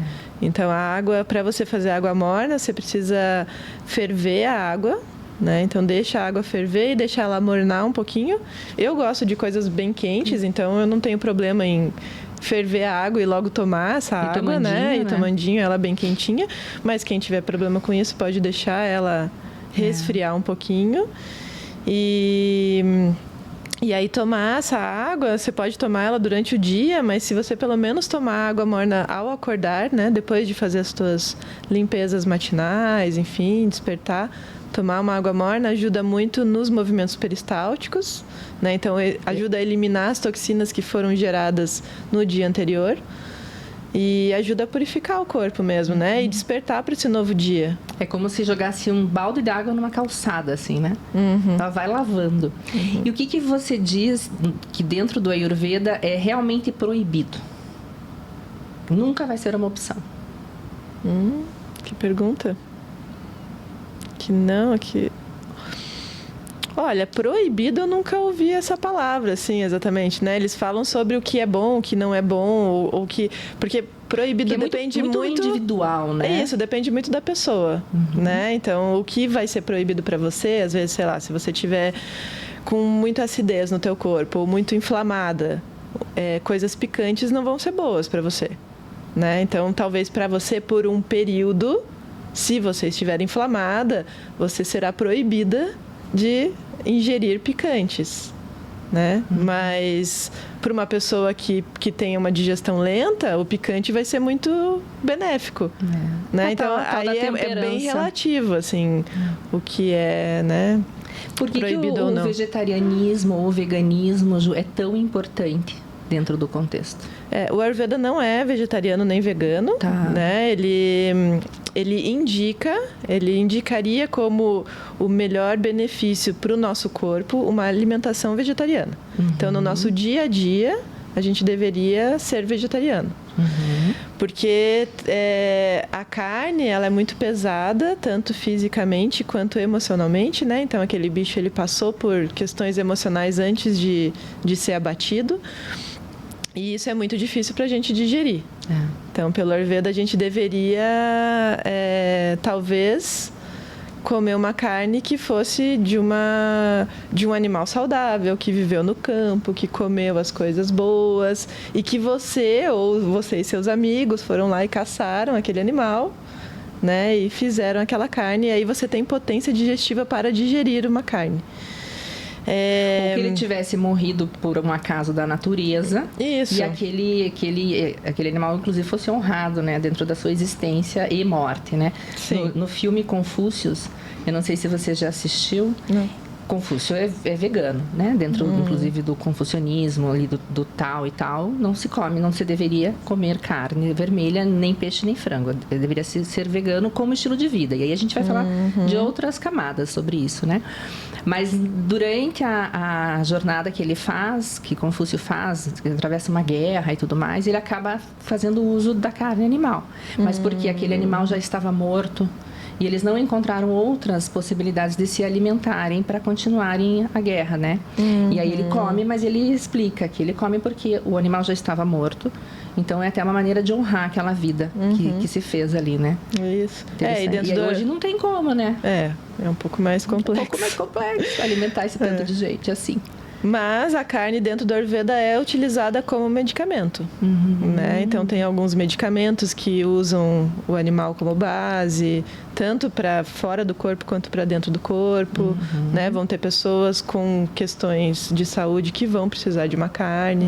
Então, a água, para você fazer água morna, você precisa ferver a água, né? Então, deixa a água ferver e deixa ela mornar um pouquinho. Eu gosto de coisas bem quentes, então eu não tenho problema em ferver a água e logo tomar essa água, né? E tomandinho, ela bem quentinha. Mas quem tiver problema com isso, pode deixar ela resfriar um pouquinho. E aí tomar essa água, você pode tomar ela durante o dia, mas se você pelo menos tomar água morna ao acordar, né? Depois de fazer as suas limpezas matinais, enfim, despertar, tomar uma água morna ajuda muito nos movimentos peristálticos, né? Então, ajuda a eliminar as toxinas que foram geradas no dia anterior. E ajuda a purificar o corpo mesmo, né? E despertar para esse novo dia. É como se jogasse um balde de água numa calçada, assim, né? Ela vai lavando. E o que você diz que dentro do Ayurveda é realmente proibido? Nunca vai ser uma opção. Que pergunta. Que... Olha, proibido eu nunca ouvi essa palavra, assim, exatamente, né? Eles falam sobre o que é bom, o que não é bom, ou que... Porque proibido depende muito individual, né? É isso, depende muito da pessoa, né? Então, o que vai ser proibido para você, às vezes, sei lá, se você tiver com muita acidez no teu corpo, ou muito inflamada, coisas picantes não vão ser boas para você, né? Então, talvez para você, por um período, se você estiver inflamada, você será proibida de ingerir picantes, né? Mas para uma pessoa que tem uma digestão lenta, o picante vai ser muito benéfico, né? Então aí é bem relativo, assim, o que é, né? Por que o vegetarianismo ou o veganismo é tão importante dentro do contexto? O Ayurveda não é vegetariano nem vegano, né? Ele indicaria como o melhor benefício para o nosso corpo uma alimentação vegetariana. Então, no nosso dia a dia, a gente deveria ser vegetariano. Porque a carne, ela é muito pesada, tanto fisicamente quanto emocionalmente, né? Então, aquele bicho, ele passou por questões emocionais antes de ser abatido. E isso é muito difícil para a gente digerir. Então, pelo Ayurveda, a gente deveria, talvez, comer uma carne que fosse de um animal saudável, que viveu no campo, que comeu as coisas boas, e que você e seus amigos foram lá e caçaram aquele animal, né? E fizeram aquela carne, e aí você tem potência digestiva para digerir uma carne. Ou que ele tivesse morrido por um acaso da natureza. Isso. E aquele animal, inclusive, fosse honrado, né? Dentro da sua existência e morte, né? Sim. No filme Confúcios, eu não sei se você já assistiu. Não. Confúcio é vegano, né? Dentro, inclusive, do confucionismo, ali do Tao e tal, não se deveria comer carne vermelha, nem peixe, nem frango. Deveria ser vegano como estilo de vida. E aí a gente vai falar de outras camadas sobre isso, né? Mas durante a jornada que ele faz, que Confúcio faz, que atravessa uma guerra e tudo mais, ele acaba fazendo uso da carne animal. Mas porque aquele animal já estava morto, e eles não encontraram outras possibilidades de se alimentarem para continuarem a guerra, né? E aí ele come, mas ele explica que ele come porque o animal já estava morto. Então é até uma maneira de honrar aquela vida que se fez ali, né? Isso. E hoje não tem como, né? É um pouco mais complexo. Um pouco mais complexo alimentar esse tanto de gente assim. Mas a carne dentro do Ayurveda é utilizada como medicamento, né? Então tem alguns medicamentos que usam o animal como base, tanto para fora do corpo quanto para dentro do corpo, né? Vão ter pessoas com questões de saúde que vão precisar de uma carne,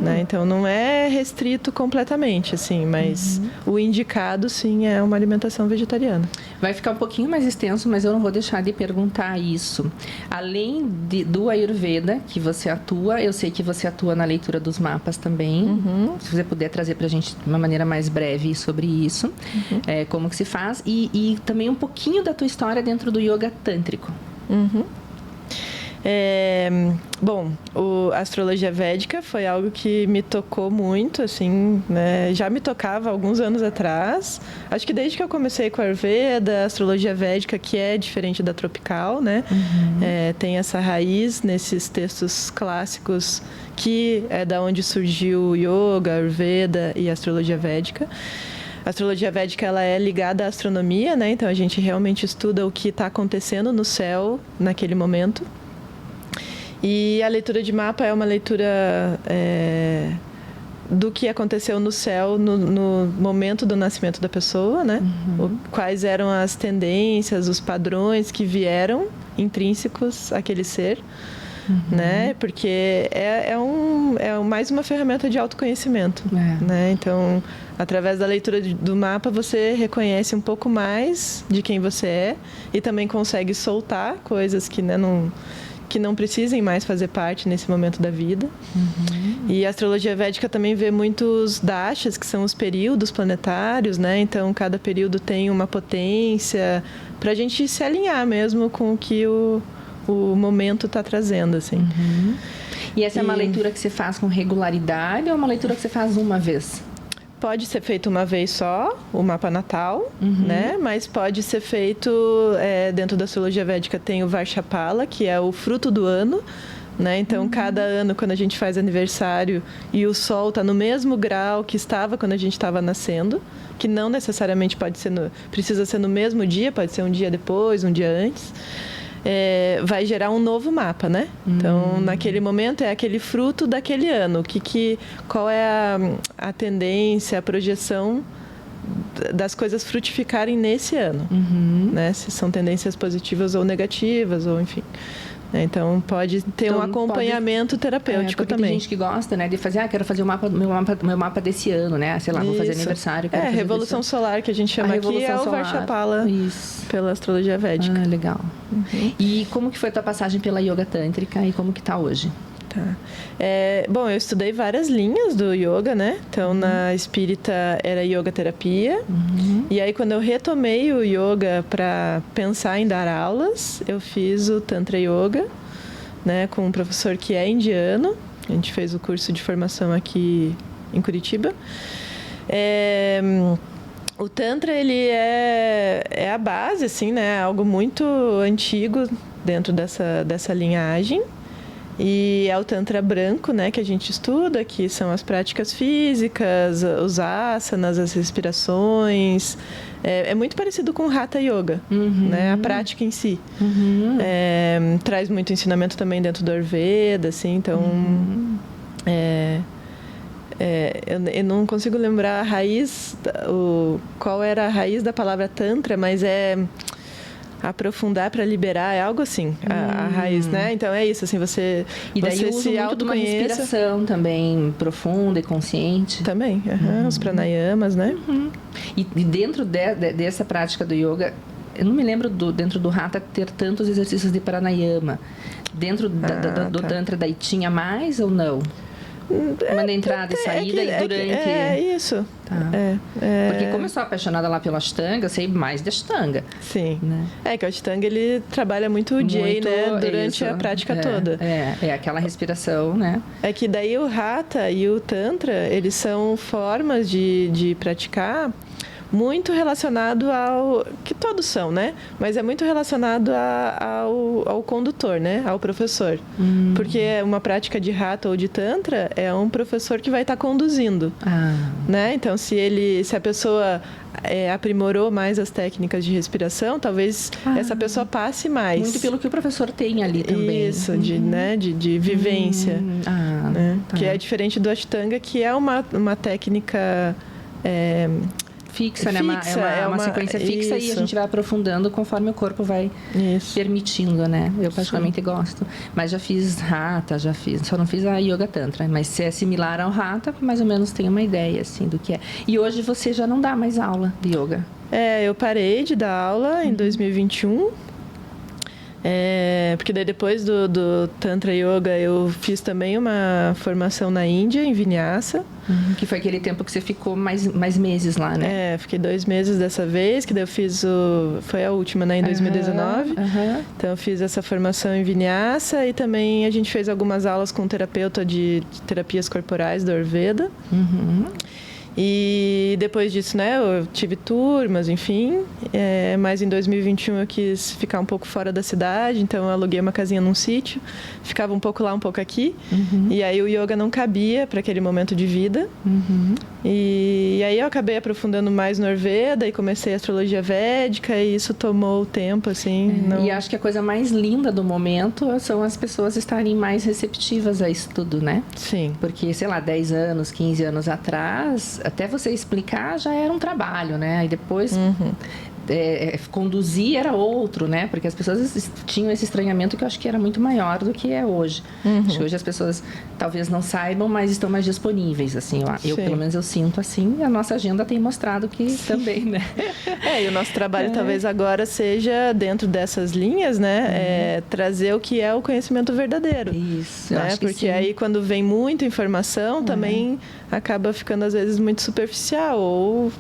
né? Então não é restrito completamente, assim, mas o indicado sim é uma alimentação vegetariana. Vai ficar um pouquinho mais extenso, mas eu não vou deixar de perguntar isso. Além do Ayurveda que você atua, eu sei que você atua na leitura dos mapas também. Se você puder trazer para a gente de uma maneira mais breve sobre isso, como que se faz, e também um pouquinho da tua história dentro do yoga tântrico. Bom, a astrologia védica foi algo que me tocou muito, assim, né? Já me tocava há alguns anos atrás. Acho que desde que eu comecei com a Ayurveda, a astrologia védica, que é diferente da tropical, né? Tem essa raiz nesses textos clássicos que é da onde surgiu o yoga, a Ayurveda e a astrologia védica. A astrologia védica, ela é ligada à astronomia, né? Então a gente realmente estuda o que está acontecendo no céu naquele momento. E a leitura de mapa é uma leitura do que aconteceu no céu no momento do nascimento da pessoa, né? Quais eram as tendências, os padrões que vieram intrínsecos àquele ser, né? Porque é mais uma ferramenta de autoconhecimento, né? Então, através da leitura do mapa, você reconhece um pouco mais de quem você é e também consegue soltar coisas que, né, que não precisem mais fazer parte nesse momento da vida. E a astrologia védica também vê muitos dashas, que são os períodos planetários, né? Então, cada período tem uma potência para a gente se alinhar mesmo com o que o momento está trazendo, assim. E essa é uma leitura que você faz com regularidade ou é uma leitura que você faz uma vez? Pode ser feito uma vez só, o mapa natal, né? Mas pode ser feito, dentro da astrologia védica tem o Varshapala, que é o fruto do ano, né? Então, cada ano, quando a gente faz aniversário e o sol está no mesmo grau que estava quando a gente estava nascendo, que não necessariamente precisa ser no mesmo dia, pode ser um dia depois, um dia antes, vai gerar um novo mapa, né? Então, naquele momento, é aquele fruto daquele ano. Qual é a tendência, a projeção das coisas frutificarem nesse ano, né? Se são tendências positivas ou negativas, ou enfim. Então, pode ter um acompanhamento terapêutico também. Tem gente que gosta, né, de fazer, quero fazer meu mapa desse ano, né? Sei lá, vou fazer aniversário. A revolução solar, que a gente chama aqui, é o Varshapala pela astrologia védica. Legal. E como que foi a tua passagem pela yoga tântrica e como que tá hoje? Tá. Bom, eu estudei várias linhas do yoga, né? Então, na espírita era yoga terapia. E aí, quando eu retomei o yoga para pensar em dar aulas, eu fiz o Tantra Yoga, né? Com um professor que é indiano. A gente fez o curso de formação aqui em Curitiba. O Tantra, ele é a base, assim, né? Algo muito antigo dentro dessa linhagem. E é o Tantra branco, né, que a gente estuda, que são as práticas físicas, os asanas, as respirações. É muito parecido com o Hatha Yoga, né, a prática em si. Traz muito ensinamento também dentro do Ayurveda, assim, então... eu não consigo lembrar a raiz, qual era a raiz da palavra Tantra, mas aprofundar para liberar, é algo assim, a raiz, né? Então é isso, assim, você e daí você eu uso se muito de uma respiração também profunda e consciente. Também, os pranayamas, né? E dentro dessa prática do yoga, eu não me lembro dentro do Hatha ter tantos exercícios de pranayama. Dentro do Tantra daí tinha mais ou não? Uma entrada e saída e durante... Isso. Tá. Porque como eu sou apaixonada lá pela Ashtanga, eu sei mais de Ashtanga. Sim. Né? Que o Ashtanga, ele trabalha muito o Jai, né? Durante a prática toda. É aquela respiração, né? É que daí o Hatha e o Tantra, eles são formas de praticar muito relacionado ao... que todos são, né? Mas é muito relacionado ao condutor, né? Ao professor. Porque uma prática de Hatha ou de Tantra é um professor que vai estar conduzindo. Né? Então, se a pessoa aprimorou mais as técnicas de respiração, talvez essa pessoa passe mais. Muito pelo que o professor tem ali também. Isso, de vivência. Né? Tá. Que é diferente do Ashtanga, que é uma técnica... fixa, né? É uma sequência fixa. Isso. E a gente vai aprofundando conforme o corpo vai permitindo, né? Eu particularmente gosto. Mas já fiz Hatha, só não fiz a Yoga Tantra. Mas se é similar ao Hatha, mais ou menos tenho uma ideia, assim, do que é. E hoje você já não dá mais aula de yoga? Eu parei de dar aula em 2021. Porque daí depois do Tantra Yoga eu fiz também uma formação na Índia, em Vinyasa. Que foi aquele tempo que você ficou mais meses lá, né? Fiquei 2 meses dessa vez, que daí eu fiz foi a última, né, em 2019. Então eu fiz essa formação em Vinyasa e também a gente fez algumas aulas com um terapeuta de terapias corporais do Ayurveda. E depois disso, né, eu tive turmas, enfim. Mas em 2021 eu quis ficar um pouco fora da cidade, então eu aluguei uma casinha num sítio. Ficava um pouco lá, um pouco aqui. E aí o yoga não cabia para aquele momento de vida. E aí eu acabei aprofundando mais no Ayurveda e comecei a astrologia védica e isso tomou tempo, assim. E acho que a coisa mais linda do momento são as pessoas estarem mais receptivas a isso tudo, né? Sim. Porque, sei lá, 10 anos, 15 anos atrás, até você explicar já era um trabalho, né? Aí depois conduzir era outro, né? Porque as pessoas tinham esse estranhamento que eu acho que era muito maior do que é hoje. Acho que hoje as pessoas talvez não saibam, mas estão mais disponíveis, assim. Eu pelo menos eu sinto assim, e a nossa agenda tem mostrado que também, né? E o nosso trabalho talvez agora seja dentro dessas linhas, né? Trazer o que é o conhecimento verdadeiro. Isso, né? Acho que porque sim. aí quando vem muita informação também acaba ficando às vezes muito superficial ou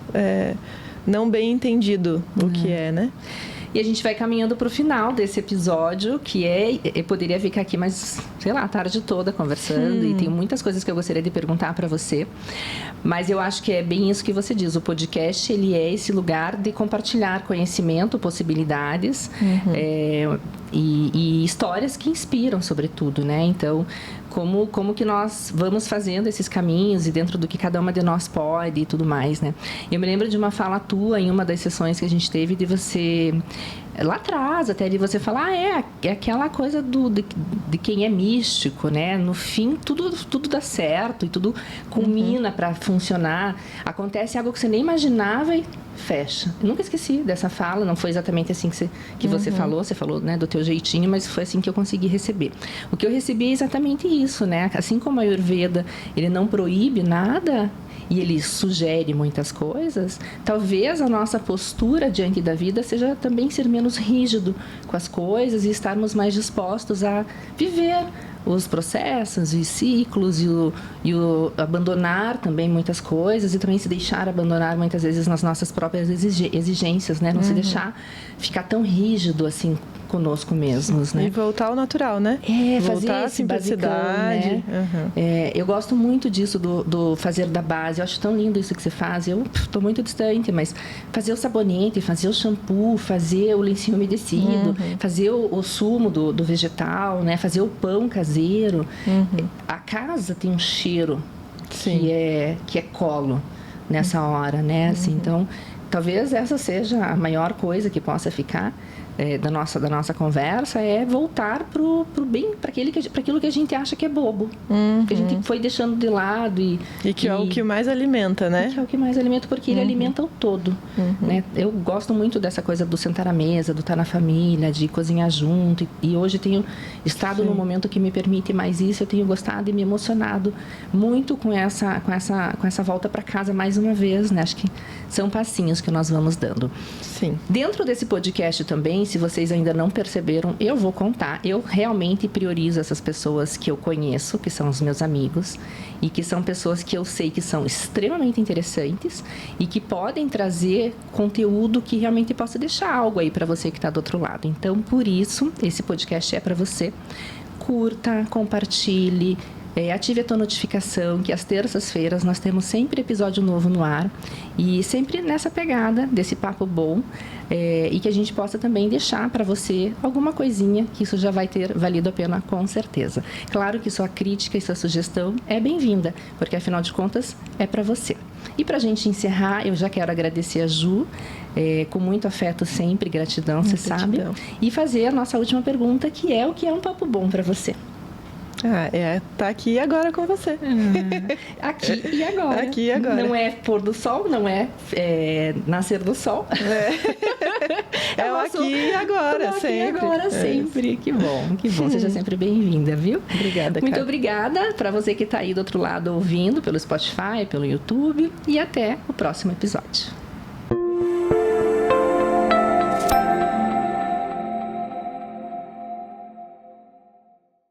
não bem entendido o que é, né? E a gente vai caminhando para o final desse episódio, que eu poderia ficar aqui mais, sei lá, a tarde toda conversando, e tem muitas coisas que eu gostaria de perguntar para você, mas eu acho que é bem isso que você diz, o podcast, ele é esse lugar de compartilhar conhecimento, possibilidades, e histórias que inspiram, sobretudo, né? Então, como que nós vamos fazendo esses caminhos e dentro do que cada uma de nós pode e tudo mais, né? Eu me lembro de uma fala tua em uma das sessões que a gente teve de você, lá atrás até, de você falar, é aquela coisa de quem é místico, né? No fim, tudo dá certo e tudo culmina para funcionar. Acontece algo que você nem imaginava e fecha. Eu nunca esqueci dessa fala, não foi exatamente assim que você falou, né, do teu jeitinho, mas foi assim que eu consegui receber. O que eu recebi é exatamente isso, né? Assim como a Ayurveda, ele não proíbe nada e ele sugere muitas coisas, talvez a nossa postura diante da vida seja também ser menos rígido com as coisas e estarmos mais dispostos a viver os processos e ciclos e o abandonar também muitas coisas e também se deixar abandonar muitas vezes nas nossas próprias exigências, né? Não se deixar ficar tão rígido assim conosco mesmos, né? E voltar ao natural, né? Fazer voltar à esse simplicidade. basicão, né? Eu gosto muito disso do fazer da base. Eu acho tão lindo isso que você faz. Eu estou muito distante, mas fazer o sabonete, fazer o shampoo, fazer o lencinho umedecido, fazer o sumo do vegetal, né? Fazer o pão caseiro. A casa tem um cheiro que é colo nessa hora, né? Assim, então, talvez essa seja a maior coisa que possa ficar da nossa conversa, é voltar pro bem, para aquilo que a gente acha que é bobo, que a gente foi deixando de lado e que é o que mais alimenta, né? Que é o que mais alimenta, porque ele alimenta o todo, né? Eu gosto muito dessa coisa do sentar à mesa, do estar na família, de cozinhar junto, e hoje tenho estado num momento que me permite mais isso. Eu tenho gostado e me emocionado muito com essa volta para casa mais uma vez, né? Acho que são passinhos que nós vamos dando. Sim. Dentro desse podcast também, se vocês ainda não perceberam, eu vou contar. Eu realmente priorizo essas pessoas que eu conheço, que são os meus amigos, e que são pessoas que eu sei que são extremamente interessantes e que podem trazer conteúdo que realmente possa deixar algo aí para você que está do outro lado. Então, por isso, esse podcast é para você. Curta, compartilhe, ative a tua notificação, que às terças-feiras nós temos sempre episódio novo no ar, e sempre nessa pegada desse papo bom, e que a gente possa também deixar para você alguma coisinha, que isso já vai ter valido a pena com certeza. Claro que sua crítica e sua sugestão é bem-vinda, porque afinal de contas é para você. E para a gente encerrar, eu já quero agradecer a Ju, com muito afeto sempre, gratidão, você sabe, e fazer a nossa última pergunta, que é o que é um papo bom para você. Tá aqui agora com você. Aqui e agora. Aqui e agora. Não é pôr do sol, não é nascer do sol. É o aqui e agora, aqui sempre. E agora, sempre. Que bom, que bom. Seja sempre bem-vinda, viu? Obrigada, Muito cara. obrigada para você que está aí do outro lado ouvindo, pelo Spotify, pelo YouTube. E até o próximo episódio.